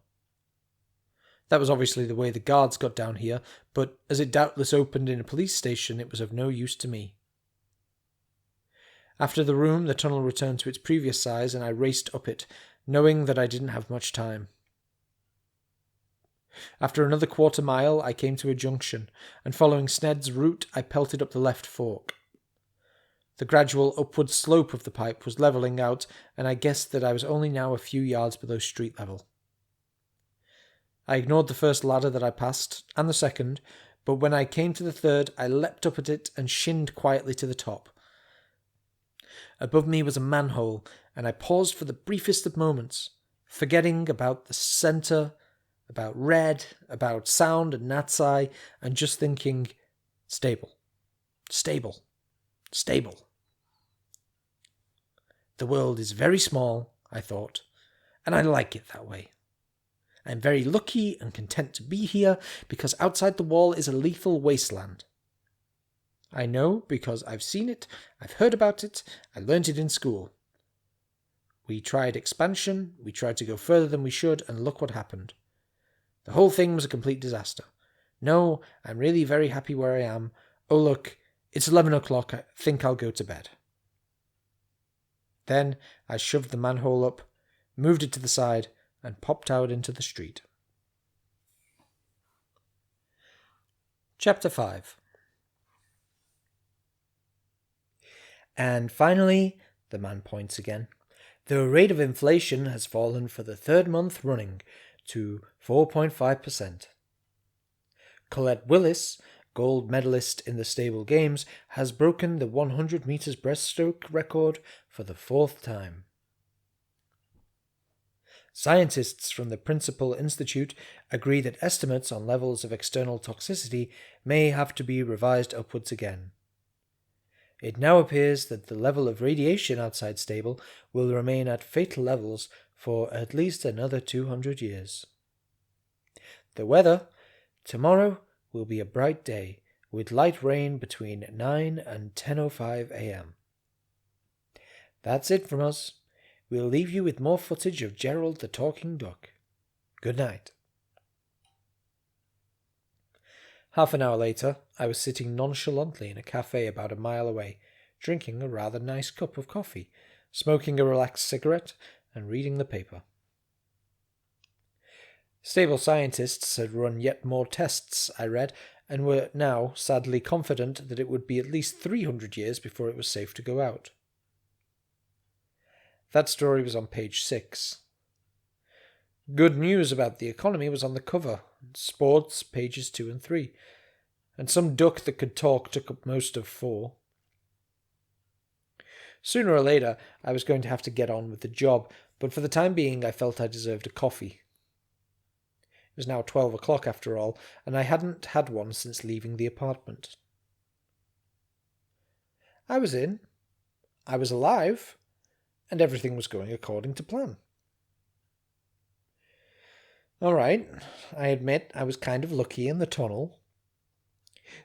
That was obviously the way the guards got down here, but as it doubtless opened in a police station, it was of no use to me. After the room, the tunnel returned to its previous size, and I raced up it, knowing that I didn't have much time. After another quarter-mile, I came to a junction, and following Sned's route, I pelted up the left fork. The gradual upward slope of the pipe was levelling out, and I guessed that I was only now a few yards below street level. I ignored the first ladder that I passed, and the second, but when I came to the third, I leapt up at it and shinned quietly to the top. Above me was a manhole, and I paused for the briefest of moments, forgetting about the centre, about red, about sound and Natsai, and just thinking, stable, stable, stable. The world is very small, I thought, and I like it that way. I am very lucky and content to be here, because outside the wall is a lethal wasteland. I know because I've seen it, I've heard about it, I learnt it in school. We tried expansion, we tried to go further than we should, and look what happened. The whole thing was a complete disaster. No, I'm really very happy where I am. Oh look, it's 11 o'clock, I think I'll go to bed. Then I shoved the manhole up, moved it to the side, and popped out into the street. Chapter 5. And finally, the man points again, the rate of inflation has fallen for the third month running to 4.5%. Colette Willis, gold medalist in the stable games, has broken the 100 meters breaststroke record for the fourth time. Scientists from the Principal Institute agree that estimates on levels of external toxicity may have to be revised upwards again. It now appears that the level of radiation outside stable will remain at fatal levels for at least another 200 years. The weather, tomorrow, will be a bright day, with light rain between 9 and 10:05 a.m. That's it from us. We'll leave you with more footage of Gerald the talking duck. Good night. Half an hour later, I was sitting nonchalantly in a cafe about a mile away, drinking a rather nice cup of coffee, smoking a relaxed cigarette, and reading the paper. Stable scientists had run yet more tests, I read, and were now sadly confident that it would be at least 300 years before it was safe to go out. That story was on page 6. Good news about the economy was on the cover, sports pages 2 and 3, and some duck that could talk took up most of 4. Sooner or later, I was going to have to get on with the job, but for the time being I felt I deserved a coffee. It was now 12 o'clock after all, and I hadn't had one since leaving the apartment. I was in, I was alive, and everything was going according to plan. All right, I admit I was kind of lucky in the tunnel.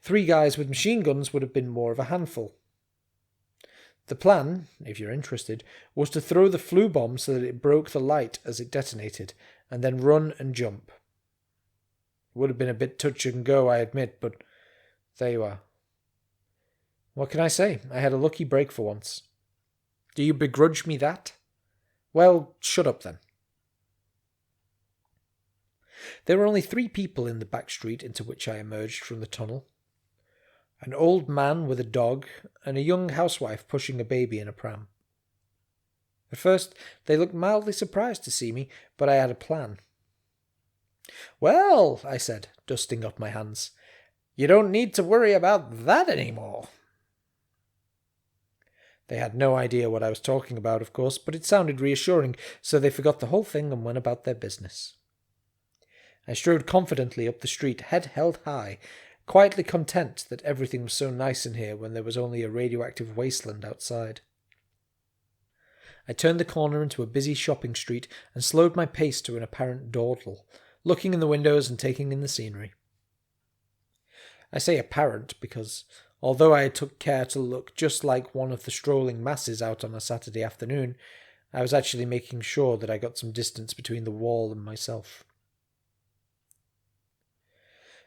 3 guys with machine guns would have been more of a handful. The plan, if you're interested, was to throw the flue bomb so that it broke the light as it detonated, and then run and jump. It would have been a bit touch and go, I admit, but there you are. What can I say? I had a lucky break for once. Do you begrudge me that? Well, shut up then. There were only 3 people in the back street into which I emerged from the tunnel. An old man with a dog, and a young housewife pushing a baby in a pram. At first, they looked mildly surprised to see me, but I had a plan. Well, I said, dusting off my hands, you don't need to worry about that anymore. They had no idea what I was talking about, of course, but it sounded reassuring, so they forgot the whole thing and went about their business. I strode confidently up the street, head held high, quietly content that everything was so nice in here when there was only a radioactive wasteland outside. I turned the corner into a busy shopping street and slowed my pace to an apparent dawdle, looking in the windows and taking in the scenery. I say apparent because, although I took care to look just like one of the strolling masses out on a Saturday afternoon, I was actually making sure that I got some distance between the wall and myself.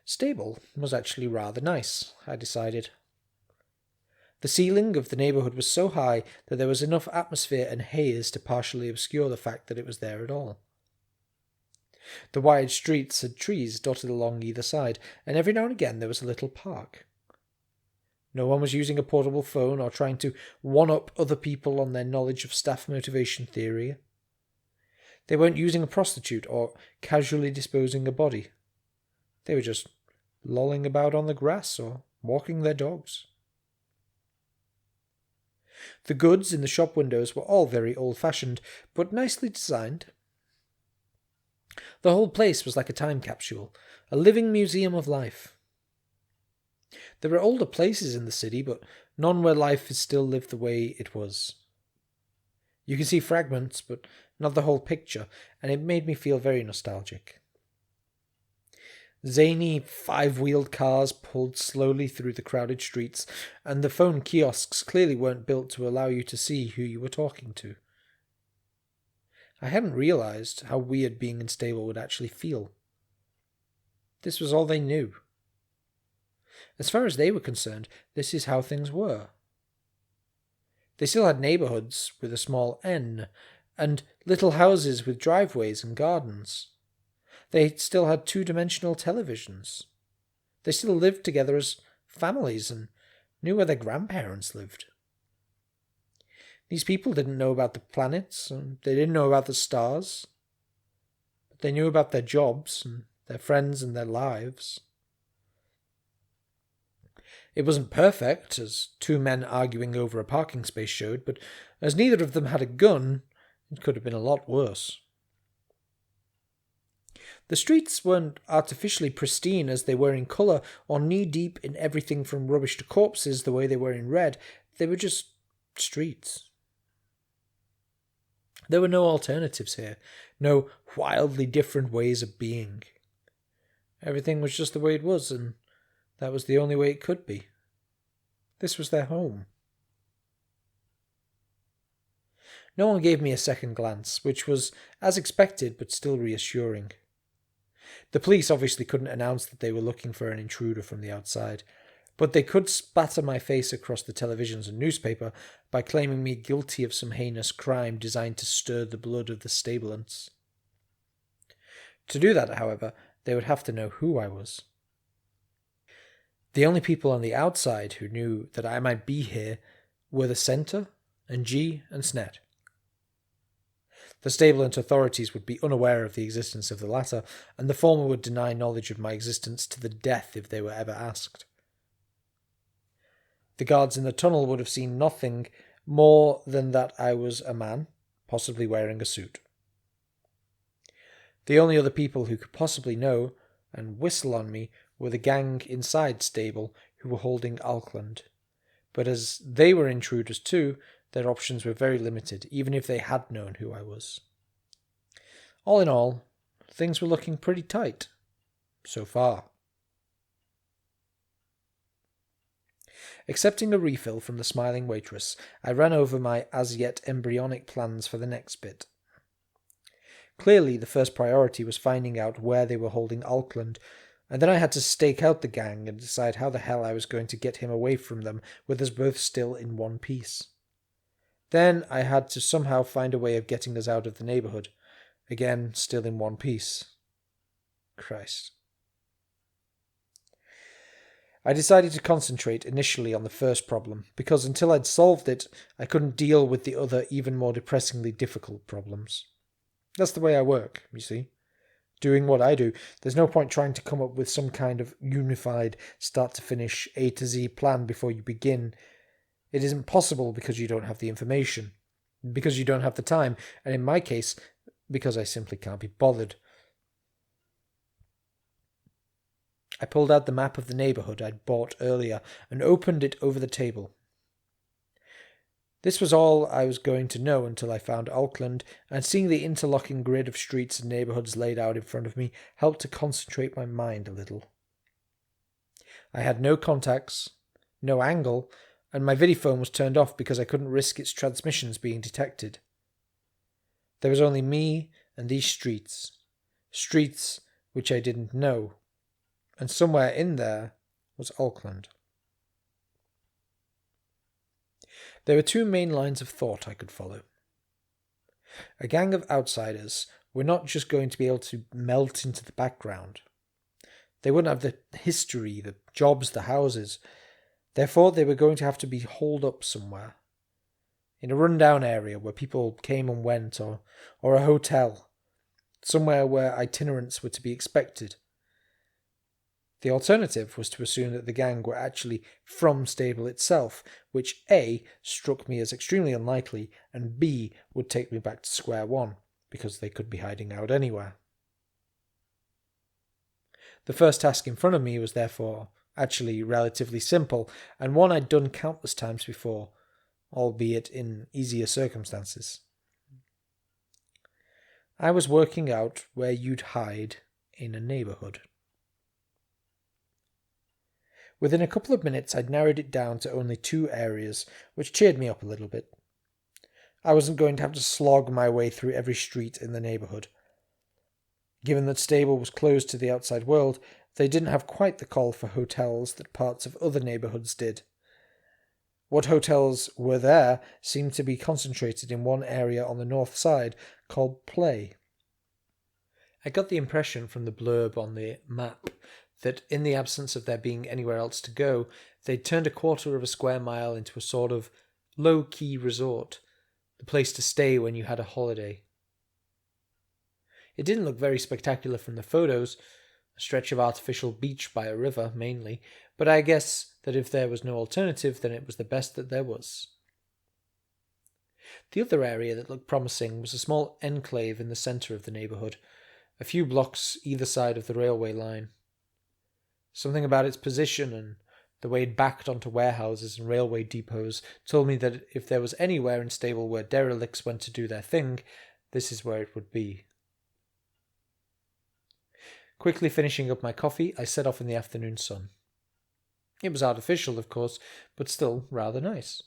Stable was actually rather nice, I decided. The ceiling of the neighbourhood was so high that there was enough atmosphere and haze to partially obscure the fact that it was there at all. The wide streets had trees dotted along either side, and every now and again there was a little park. No one was using a portable phone or trying to one-up other people on their knowledge of staff motivation theory. They weren't using a prostitute or casually disposing a body. They were just lolling about on the grass or walking their dogs. The goods in the shop windows were all very old-fashioned, but nicely designed. The whole place was like a time capsule, a living museum of life. There are older places in the city, but none where life is still lived the way it was. You can see fragments, but not the whole picture, and it made me feel very nostalgic. Zany, five-wheeled cars pulled slowly through the crowded streets, and the phone kiosks clearly weren't built to allow you to see who you were talking to. I hadn't realized how weird being unstable would actually feel. This was all they knew. As far as they were concerned, this is how things were. They still had neighborhoods with a small N, and little houses with driveways and gardens. They still had two-dimensional televisions. They still lived together as families and knew where their grandparents lived. These people didn't know about the planets, and they didn't know about the stars. But they knew about their jobs, and their friends and their lives. It wasn't perfect, as two men arguing over a parking space showed, but as neither of them had a gun, it could have been a lot worse. The streets weren't artificially pristine as they were in colour, or knee-deep in everything from rubbish to corpses the way they were in Red. They were just streets. There were no alternatives here, no wildly different ways of being. Everything was just the way it was, and that was the only way it could be. This was their home. No one gave me a second glance, which was as expected but still reassuring. The police obviously couldn't announce that they were looking for an intruder from the outside, but they could spatter my face across the televisions and newspaper by claiming me guilty of some heinous crime designed to stir the blood of the stabulants. To do that, however, they would have to know who I was. The only people on the outside who knew that I might be here were the Centre and G and Snet. The Stablant authorities would be unaware of the existence of the latter, and the former would deny knowledge of my existence to the death if they were ever asked. The guards in the tunnel would have seen nothing more than that I was a man, possibly wearing a suit. The only other people who could possibly know and whistle on me were the gang inside Stable who were holding Alkland. But as they were intruders too, their options were very limited, even if they had known who I was. All in all, things were looking pretty tight. So far. Accepting a refill from the smiling waitress, I ran over my as-yet embryonic plans for the next bit. Clearly, the first priority was finding out where they were holding Alkland, and then I had to stake out the gang and decide how the hell I was going to get him away from them with us both still in one piece. Then I had to somehow find a way of getting us out of the neighbourhood, again still in one piece. Christ. I decided to concentrate initially on the first problem, because until I'd solved it, I couldn't deal with the other, even more depressingly difficult problems. That's the way I work, you see. Doing what I do, there's no point trying to come up with some kind of unified, start-to-finish, A to Z plan before you begin. It isn't possible because you don't have the information, because you don't have the time, and in my case, because I simply can't be bothered. I pulled out the map of the neighbourhood I'd bought earlier and opened it over the table. This was all I was going to know until I found Auckland, and seeing the interlocking grid of streets and neighbourhoods laid out in front of me helped to concentrate my mind a little. I had no contacts, no angle, and my videophone was turned off because I couldn't risk its transmissions being detected. There was only me and these streets which I didn't know, and somewhere in there was Auckland. There were two main lines of thought I could follow. A gang of outsiders were not just going to be able to melt into the background. They wouldn't have the history, the jobs, the houses. Therefore, they were going to have to be holed up somewhere. In a rundown area where people came and went, or a hotel. Somewhere where itinerants were to be expected. The alternative was to assume that the gang were actually from Stable itself, which A, struck me as extremely unlikely, and B, would take me back to square one, because they could be hiding out anywhere. The first task in front of me was therefore actually relatively simple, and one I'd done countless times before, albeit in easier circumstances. I was working out where you'd hide in a neighbourhood. Within a couple of minutes I'd narrowed it down to only 2 areas, which cheered me up a little bit. I wasn't going to have to slog my way through every street in the neighbourhood. Given that Stable was closed to the outside world, they didn't have quite the call for hotels that parts of other neighbourhoods did. What hotels were there seemed to be concentrated in one area on the north side called Play. I got the impression from the blurb on the map that in the absence of there being anywhere else to go, they'd turned a quarter of a square mile into a sort of low-key resort, the place to stay when you had a holiday. It didn't look very spectacular from the photos, a stretch of artificial beach by a river mainly, but I guess that if there was no alternative, then it was the best that there was. The other area that looked promising was a small enclave in the centre of the neighbourhood, a few blocks either side of the railway line. Something about its position and the way it backed onto warehouses and railway depots told me that if there was anywhere in Stable where derelicts went to do their thing, this is where it would be. Quickly finishing up my coffee, I set off in the afternoon sun. It was artificial, of course, but still rather nice.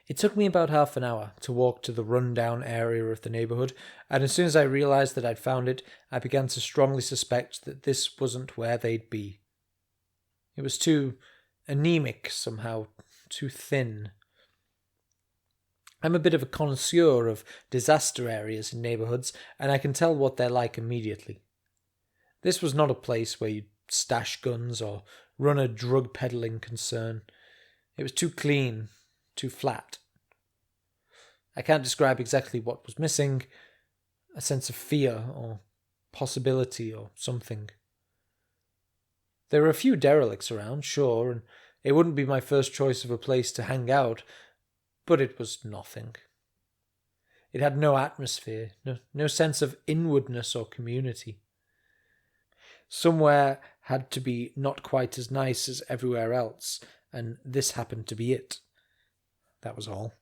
It took me about half an hour to walk to the run-down area of the neighbourhood, and as soon as I realised that I'd found it, I began to strongly suspect that this wasn't where they'd be. It was too anemic somehow, too thin. I'm a bit of a connoisseur of disaster areas in neighbourhoods, and I can tell what they're like immediately. This was not a place where you'd stash guns or run a drug peddling concern. It was too clean, too flat. I can't describe exactly what was missing, a sense of fear or possibility or something. There were a few derelicts around, sure, and it wouldn't be my first choice of a place to hang out, but it was nothing. It had no atmosphere, no sense of inwardness or community. Somewhere had to be not quite as nice as everywhere else, and this happened to be it. That was all.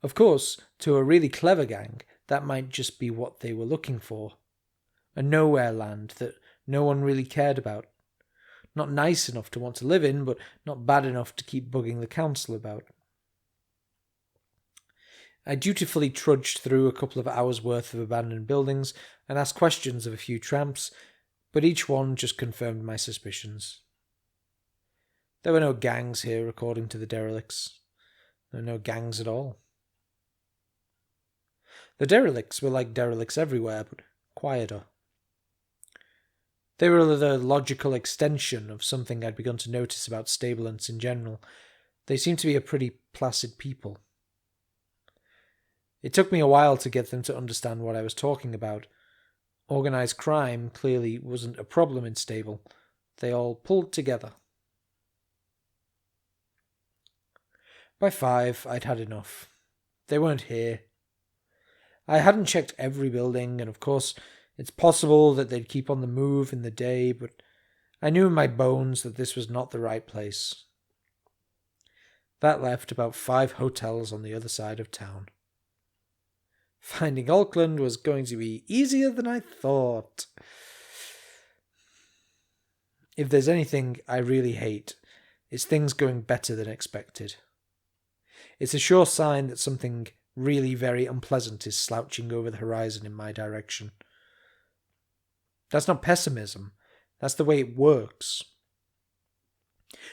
Of course, to a really clever gang, that might just be what they were looking for. A nowhere land that no one really cared about. Not nice enough to want to live in, but not bad enough to keep bugging the council about. I dutifully trudged through a couple of hours' worth of abandoned buildings and asked questions of a few tramps, but each one just confirmed my suspicions. There were no gangs here, according to the derelicts. There were no gangs at all. The derelicts were like derelicts everywhere, but quieter. They were the logical extension of something I'd begun to notice about Stablants in general. They seemed to be a pretty placid people. It took me a while to get them to understand what I was talking about. Organised crime clearly wasn't a problem in Stable. They all pulled together. By 5, I'd had enough. They weren't here. I hadn't checked every building, and of course, it's possible that they'd keep on the move in the day, but I knew in my bones that this was not the right place. That left about 5 hotels on the other side of town. Finding Auckland was going to be easier than I thought. If there's anything I really hate, it's things going better than expected. It's a sure sign that something really very unpleasant is slouching over the horizon in my direction. That's not pessimism. That's the way it works.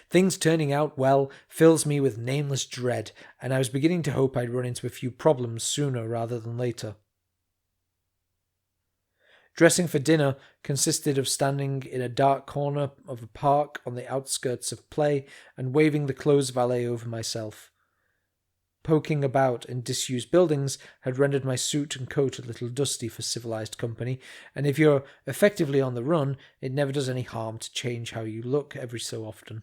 Things turning out well fills me with nameless dread, and I was beginning to hope I'd run into a few problems sooner rather than later. Dressing for dinner consisted of standing in a dark corner of a park on the outskirts of play and waving the clothes valet over myself. Poking about in disused buildings had rendered my suit and coat a little dusty for civilized company, and if you're effectively on the run, it never does any harm to change how you look every so often.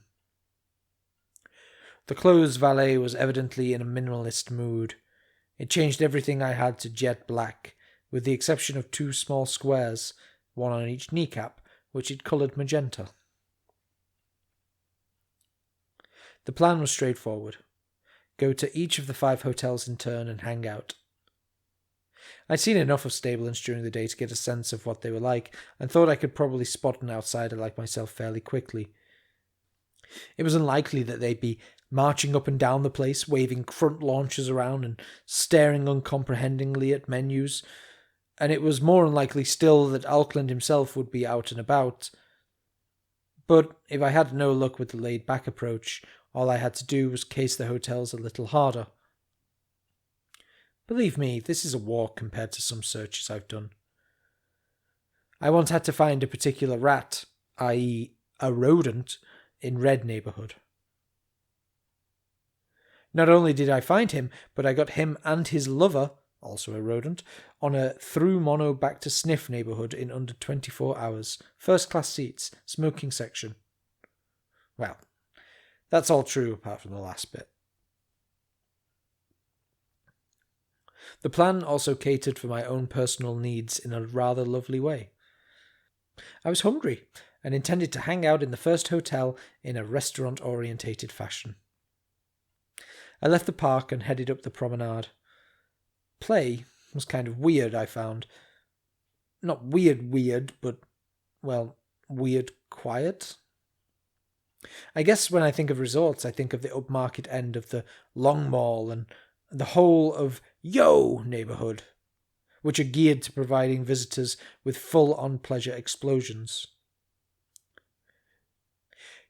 The clothes valet was evidently in a minimalist mood. It changed everything I had to jet black, with the exception of 2 small squares, one on each kneecap, which it coloured magenta. The plan was straightforward. Go to each of the 5 hotels in turn and hang out. I'd seen enough of Stablin's during the day to get a sense of what they were like, and thought I could probably spot an outsider like myself fairly quickly. It was unlikely that they'd be marching up and down the place, waving front launchers around and staring uncomprehendingly at menus, and it was more unlikely still that Auckland himself would be out and about. But if I had no luck with the laid-back approach, all I had to do was case the hotels a little harder. Believe me, this is a walk compared to some searches I've done. I once had to find a particular rat, i.e. a rodent, in Red neighbourhood. Not only did I find him, but I got him and his lover, also a rodent, on a through mono back to Sniff neighbourhood in under 24 hours. First class seats, smoking section. Well, that's all true apart from the last bit. The plan also catered for my own personal needs in a rather lovely way. I was hungry and intended to hang out in the first hotel in a restaurant-orientated fashion. I left the park and headed up the promenade. Play was kind of weird, I found. Not weird, but, well, weird quiet. I guess when I think of resorts, I think of the upmarket end of the Long Mall and the whole of Yo neighbourhood, which are geared to providing visitors with full-on pleasure explosions.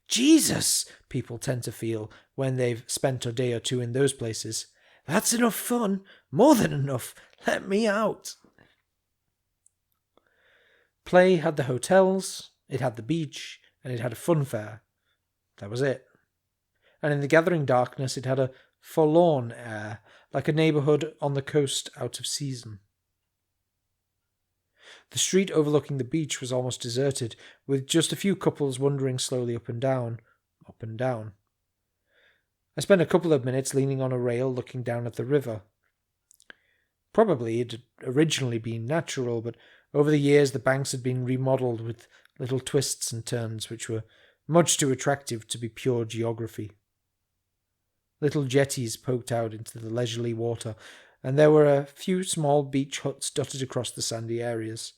Jesus, people tend to feel when they've spent a day or two in those places. That's enough fun. More than enough. Let me out. Play had the hotels, it had the beach, and it had a fun fair. That was it. And in the gathering darkness it had a forlorn air, like a neighbourhood on the coast out of season. The street overlooking the beach was almost deserted, with just a few couples wandering slowly up and down. I spent a couple of minutes leaning on a rail looking down at the river. Probably it had originally been natural, but over the years the banks had been remodelled with little twists and turns which were much too attractive to be pure geography. Little jetties poked out into the leisurely water, and there were a few small beach huts dotted across the sandy areas.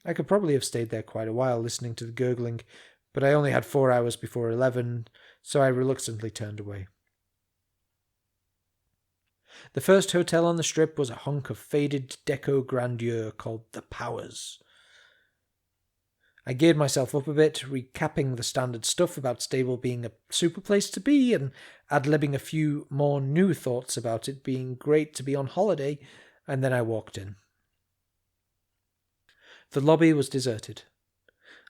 I could probably have stayed there quite a while listening to the gurgling, but I only had 4 hours before 11, so I reluctantly turned away. The first hotel on the strip was a hunk of faded deco grandeur called The Powers. I geared myself up a bit, recapping the standard stuff about Stable being a super place to be, and ad-libbing a few more new thoughts about it being great to be on holiday, and then I walked in. The lobby was deserted.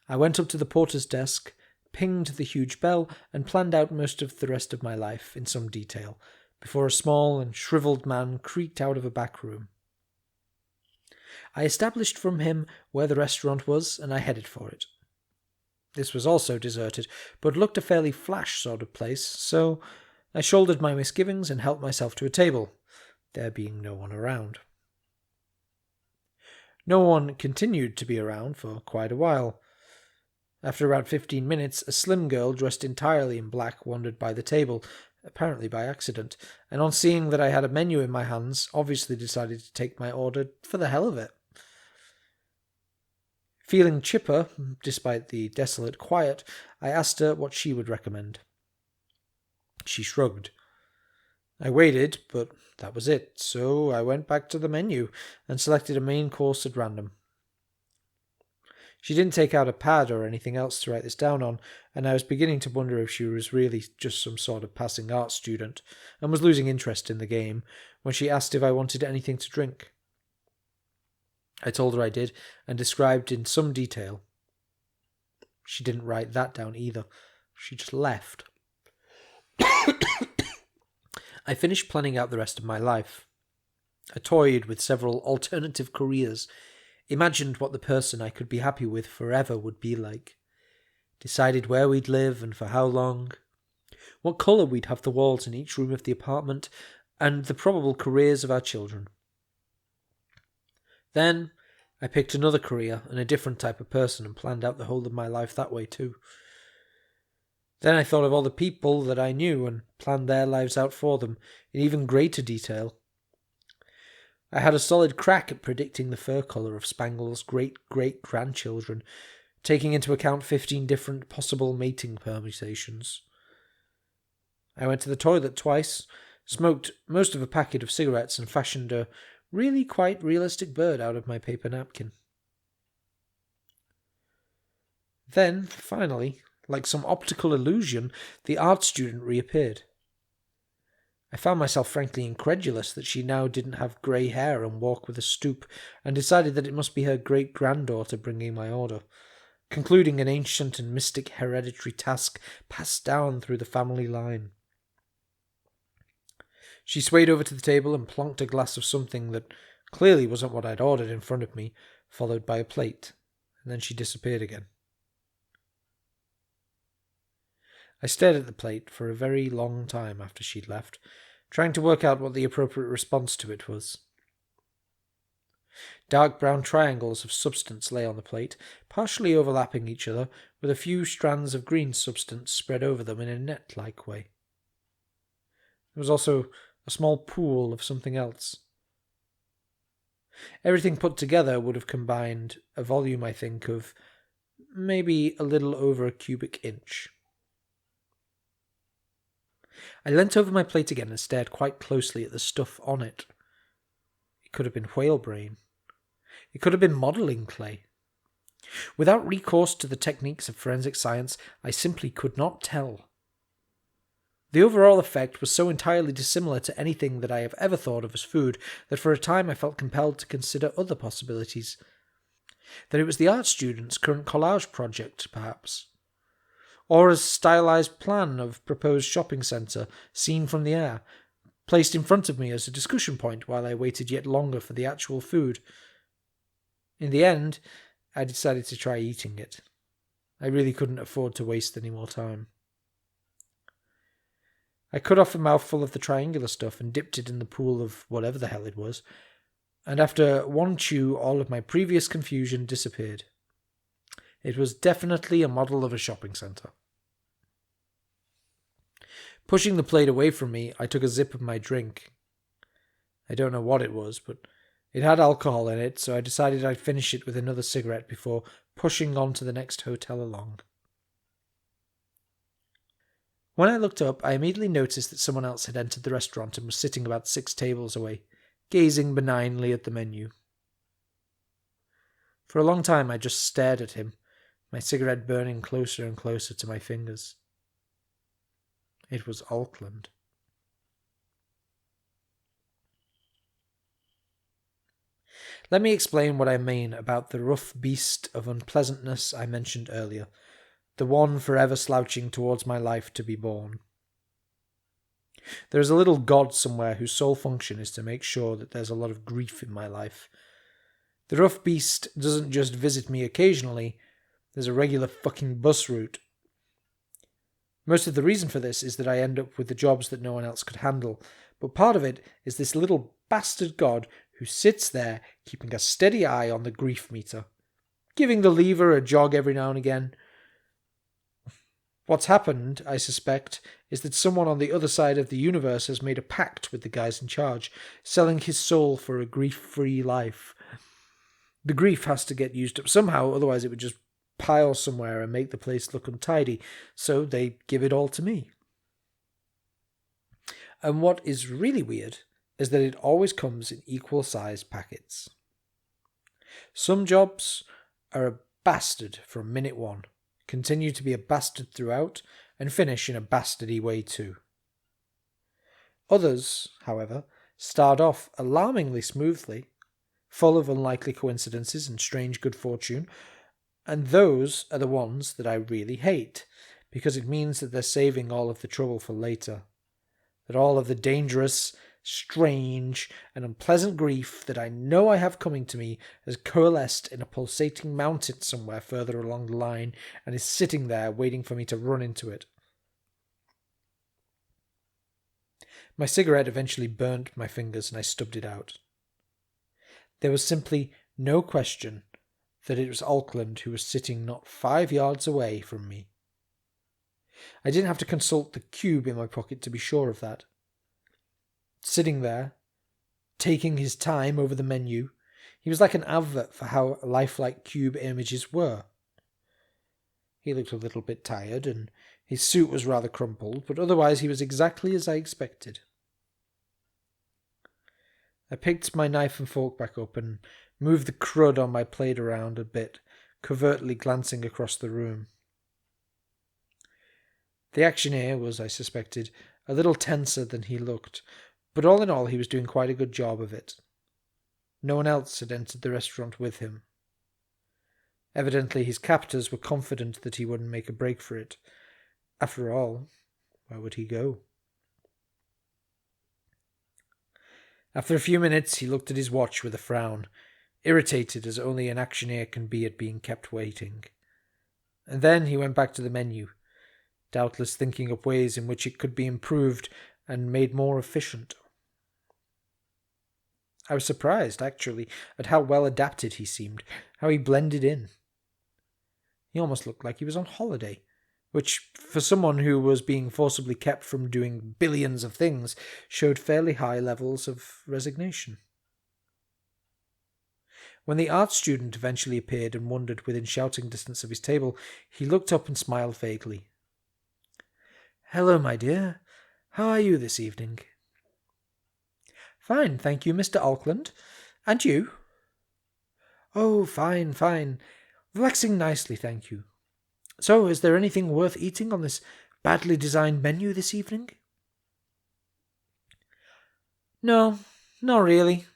I went up to the porter's desk, pinged the huge bell, and planned out most of the rest of my life in some detail, before a small and shriveled man creaked out of a back room. I established from him where the restaurant was, and I headed for it. This was also deserted, but looked a fairly flash sort of place, so I shouldered my misgivings and helped myself to a table, there being no one around. No one continued to be around for quite a while. After about 15 minutes, a slim girl dressed entirely in black wandered by the table, apparently by accident, and on seeing that I had a menu in my hands, obviously decided to take my order for the hell of it. Feeling chipper, despite the desolate quiet, I asked her what she would recommend. She shrugged. I waited, but that was it, so I went back to the menu and selected a main course at random. She didn't take out a pad or anything else to write this down on, and I was beginning to wonder if she was really just some sort of passing art student and was losing interest in the game when she asked if I wanted anything to drink. I told her I did and described in some detail. She didn't write that down either. She just left. I finished planning out the rest of my life. I toyed with several alternative careers, imagined what the person I could be happy with forever would be like, decided where we'd live and for how long, what colour we'd have the walls in each room of the apartment, and the probable careers of our children. Then I picked another career and a different type of person and planned out the whole of my life that way too. Then I thought of all the people that I knew and planned their lives out for them in even greater detail. I had a solid crack at predicting the fur colour of Spangle's great-great-grandchildren, taking into account 15 different possible mating permutations. I went to the toilet twice, smoked most of a packet of cigarettes, and fashioned a really quite realistic bird out of my paper napkin. Then, finally, like some optical illusion, the art student reappeared. I found myself frankly incredulous that she now didn't have grey hair and walk with a stoop, and decided that it must be her great-granddaughter bringing my order, concluding an ancient and mystic hereditary task passed down through the family line. She swayed over to the table and plonked a glass of something that clearly wasn't what I'd ordered in front of me, followed by a plate, and then she disappeared again. I stared at the plate for a very long time after she'd left, trying to work out what the appropriate response to it was. Dark brown triangles of substance lay on the plate, partially overlapping each other, with a few strands of green substance spread over them in a net-like way. There was also a small pool of something else. Everything put together would have combined a volume, I think, of maybe a little over a cubic inch. I leant over my plate again and stared quite closely at the stuff on it. It could have been whale brain. It could have been modelling clay. Without recourse to the techniques of forensic science, I simply could not tell. The overall effect was so entirely dissimilar to anything that I have ever thought of as food that for a time I felt compelled to consider other possibilities. That it was the art student's current collage project, perhaps. Or a stylized plan of proposed shopping centre, seen from the air, placed in front of me as a discussion point while I waited yet longer for the actual food. In the end, I decided to try eating it. I really couldn't afford to waste any more time. I cut off a mouthful of the triangular stuff and dipped it in the pool of whatever the hell it was, and after one chew all of my previous confusion disappeared. It was definitely a model of a shopping centre. Pushing the plate away from me, I took a sip of my drink. I don't know what it was, but it had alcohol in it, so I decided I'd finish it with another cigarette before pushing on to the next hotel along. When I looked up, I immediately noticed that someone else had entered the restaurant and was sitting about 6 tables away, gazing benignly at the menu. For a long time I just stared at him, my cigarette burning closer and closer to my fingers. It was Auckland. Let me explain what I mean about the rough beast of unpleasantness I mentioned earlier, the one forever slouching towards my life to be born. There is a little god somewhere whose sole function is to make sure that there's a lot of grief in my life. The rough beast doesn't just visit me occasionally, there's a regular fucking bus route. Most of the reason for this is that I end up with the jobs that no one else could handle, but part of it is this little bastard god who sits there keeping a steady eye on the grief meter, giving the lever a jog every now and again. What's happened, I suspect, is that someone on the other side of the universe has made a pact with the guys in charge, selling his soul for a grief-free life. The grief has to get used up somehow, otherwise it would just pile somewhere and make the place look untidy, so they give it all to me. And what is really weird is that it always comes in equal-sized packets. Some jobs are a bastard from minute one, continue to be a bastard throughout, and finish in a bastardy way too. Others, however, start off alarmingly smoothly, full of unlikely coincidences and strange good fortune, and those are the ones that I really hate, because it means that they're saving all of the trouble for later. That all of the dangerous, strange, and unpleasant grief that I know I have coming to me has coalesced in a pulsating mountain somewhere further along the line and is sitting there waiting for me to run into it. My cigarette eventually burnt my fingers and I stubbed it out. There was simply no question that it was Auckland who was sitting not 5 yards away from me. I didn't have to consult the cube in my pocket to be sure of that. Sitting there, taking his time over the menu, he was like an advert for how lifelike cube images were. He looked a little bit tired, and his suit was rather crumpled, but otherwise he was exactly as I expected. I picked my knife and fork back up and moved the crud on my plate around a bit, covertly glancing across the room. The actioneer was, I suspected, a little tenser than he looked, but all in all he was doing quite a good job of it. No one else had entered the restaurant with him. Evidently his captors were confident that he wouldn't make a break for it. After all, where would he go? After a few minutes he looked at his watch with a frown, irritated as only an actioneer can be at being kept waiting. And then he went back to the menu, doubtless thinking up ways in which it could be improved and made more efficient. I was surprised, actually, at how well adapted he seemed, how he blended in. He almost looked like he was on holiday, which, for someone who was being forcibly kept from doing billions of things, showed fairly high levels of resignation. When the art student eventually appeared and wandered within shouting distance of his table, he looked up and smiled vaguely. "Hello, my dear. How are you this evening?" "Fine, thank you, Mr. Auckland. And you?" "Oh, fine, fine. Relaxing nicely, thank you. So, is there anything worth eating on this badly designed menu this evening?" "No, not really.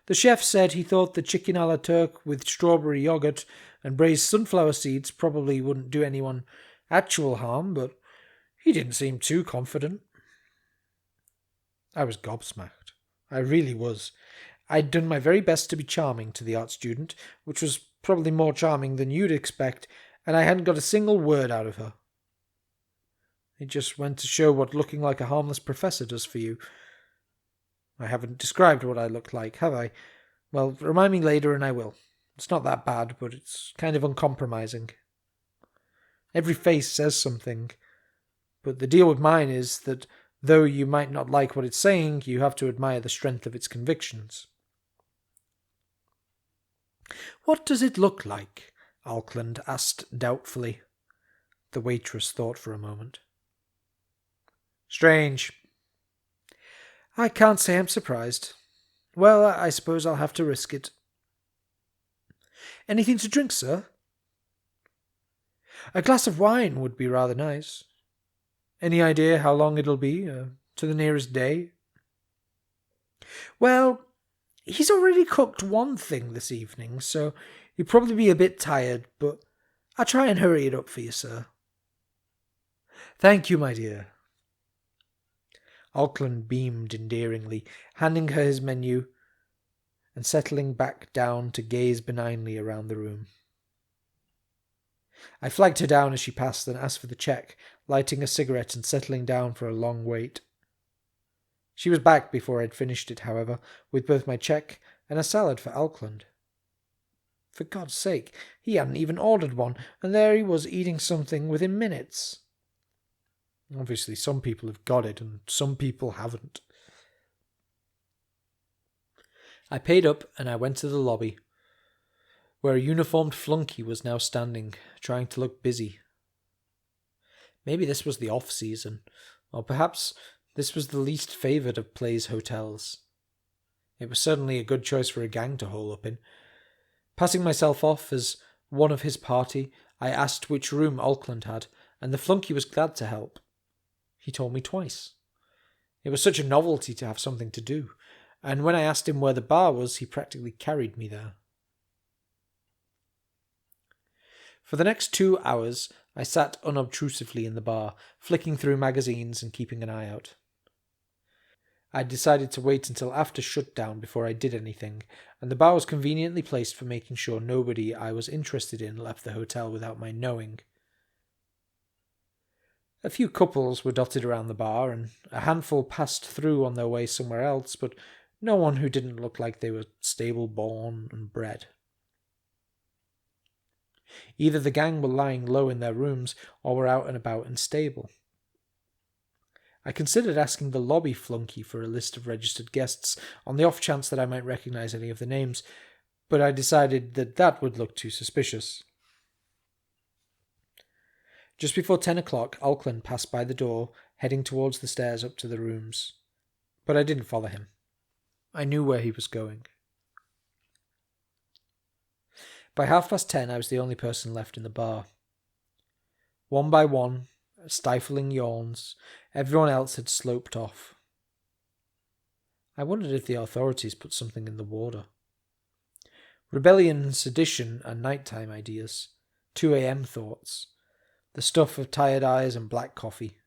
The chef said he thought the chicken a la Turk with strawberry yogurt and braised sunflower seeds probably wouldn't do anyone actual harm, but he didn't seem too confident." I was gobsmacked. I really was. I'd done my very best to be charming to the art student, which was probably more charming than you'd expect, and I hadn't got a single word out of her. It just went to show what looking like a harmless professor does for you. I haven't described what I looked like, have I? Well, remind me later and I will. It's not that bad, but it's kind of uncompromising. Every face says something, but the deal with mine is that though you might not like what it's saying, you have to admire the strength of its convictions. "What does it look like?" Auckland asked doubtfully. The waitress thought for a moment. "Strange." "I can't say I'm surprised. Well, I suppose I'll have to risk it." "Anything to drink, sir?" "A glass of wine would be rather nice. Any idea how long it'll be, to the nearest day?" "Well, he's already cooked one thing this evening, so you'll probably be a bit tired, but I'll try and hurry it up for you, sir." "Thank you, my dear." Auckland beamed endearingly, handing her his menu and settling back down to gaze benignly around the room. I flagged her down as she passed and asked for the check, lighting a cigarette and settling down for a long wait. She was back before I'd finished it, however, with both my check and a salad for Auckland. For God's sake, he hadn't even ordered one, and there he was eating something within minutes. Obviously, some people have got it and some people haven't. I paid up and I went to the lobby, where a uniformed flunky was now standing, trying to look busy. Maybe this was the off-season, or perhaps this was the least favoured of Play's hotels. It was certainly a good choice for a gang to hole up in. Passing myself off as one of his party, I asked which room Auckland had, and the flunky was glad to help. He told me twice. It was such a novelty to have something to do, and when I asked him where the bar was, he practically carried me there. For the next 2 hours, I sat unobtrusively in the bar, flicking through magazines and keeping an eye out. I decided to wait until after shutdown before I did anything, and the bar was conveniently placed for making sure nobody I was interested in left the hotel without my knowing. A few couples were dotted around the bar, and a handful passed through on their way somewhere else, but no one who didn't look like they were stable-born and bred. Either the gang were lying low in their rooms, or were out and about and stable. I considered asking the lobby flunky for a list of registered guests, on the off chance that I might recognise any of the names, but I decided that would look too suspicious. Just before 10 o'clock, Auckland passed by the door, heading towards the stairs up to the rooms. But I didn't follow him. I knew where he was going. By 10:30, I was the only person left in the bar. One by one, stifling yawns, everyone else had sloped off. I wondered if the authorities put something in the water. Rebellion, sedition, and nighttime ideas. 2 a.m. thoughts. The stuff of tired eyes and black coffee.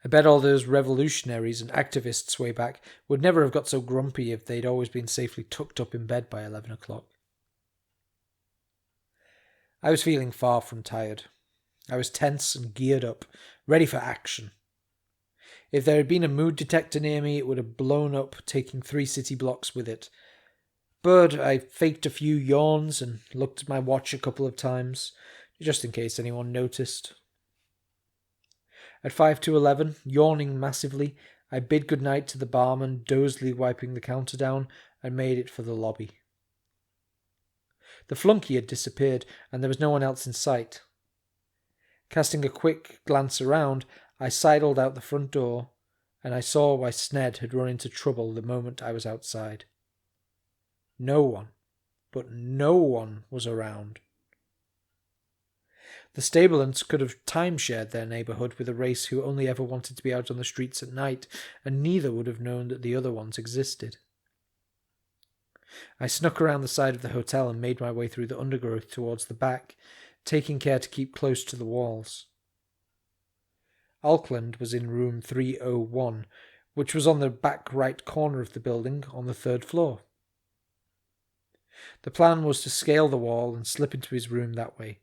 I bet all those revolutionaries and activists way back would never have got so grumpy if they'd always been safely tucked up in bed by 11 o'clock. I was feeling far from tired. I was tense and geared up, ready for action. If there had been a mood detector near me, it would have blown up, taking 3 city blocks with it. But I faked a few yawns and looked at my watch a couple of times, just in case anyone noticed. At 11, yawning massively, I bid goodnight to the barman, dozily wiping the counter down, and made it for the lobby. The flunky had disappeared, and there was no one else in sight. Casting a quick glance around, I sidled out the front door, and I saw why Sned had run into trouble the moment I was outside. No one, but no one was around. The Stablants could have time-shared their neighbourhood with a race who only ever wanted to be out on the streets at night, and neither would have known that the other ones existed. I snuck around the side of the hotel and made my way through the undergrowth towards the back, taking care to keep close to the walls. Auckland was in room 301, which was on the back right corner of the building on the 3rd floor. The plan was to scale the wall and slip into his room that way.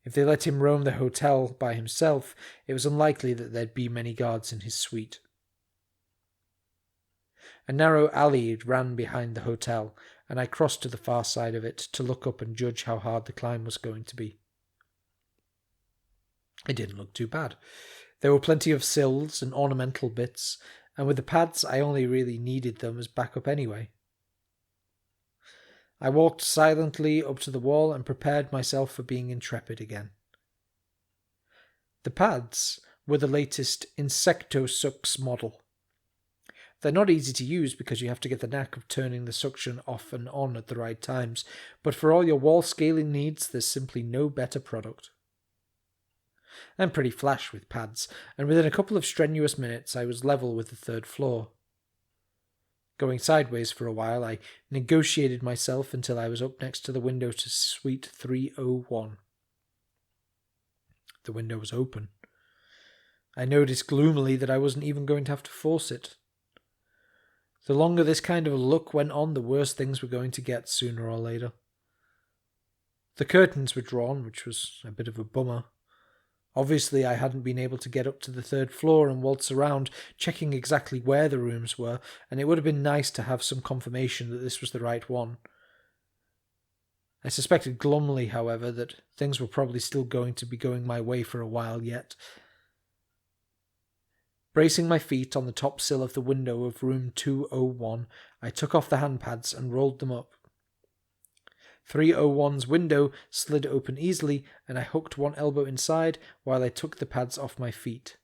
If they let him roam the hotel by himself, it was unlikely that there'd be many guards in his suite. A narrow alley ran behind the hotel, and I crossed to the far side of it to look up and judge how hard the climb was going to be. It didn't look too bad. There were plenty of sills and ornamental bits, and with the pads I only really needed them as backup anyway. I walked silently up to the wall and prepared myself for being intrepid again. The pads were the latest Insecto-Sucks model. They're not easy to use because you have to get the knack of turning the suction off and on at the right times, but for all your wall scaling needs, there's simply no better product. I'm pretty flash with pads, and within a couple of strenuous minutes I was level with the 3rd floor. Going sideways for a while, I negotiated myself until I was up next to the window to suite 301. The window was open. I noticed gloomily that I wasn't even going to have to force it. The longer this kind of a look went on, the worse things were going to get sooner or later. The curtains were drawn, which was a bit of a bummer. Obviously, I hadn't been able to get up to the 3rd floor and waltz around, checking exactly where the rooms were, and it would have been nice to have some confirmation that this was the right one. I suspected glumly, however, that things were probably still going to be going my way for a while yet. Bracing my feet on the top sill of the window of room 201, I took off the handpads and rolled them up. 301's window slid open easily, and I hooked one elbow inside while I took the pads off my feet,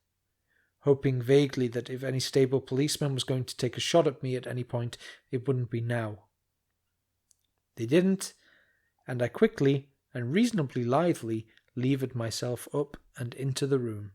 hoping vaguely that if any stable policeman was going to take a shot at me at any point, it wouldn't be now. They didn't, and I quickly and reasonably lithely levered myself up and into the room.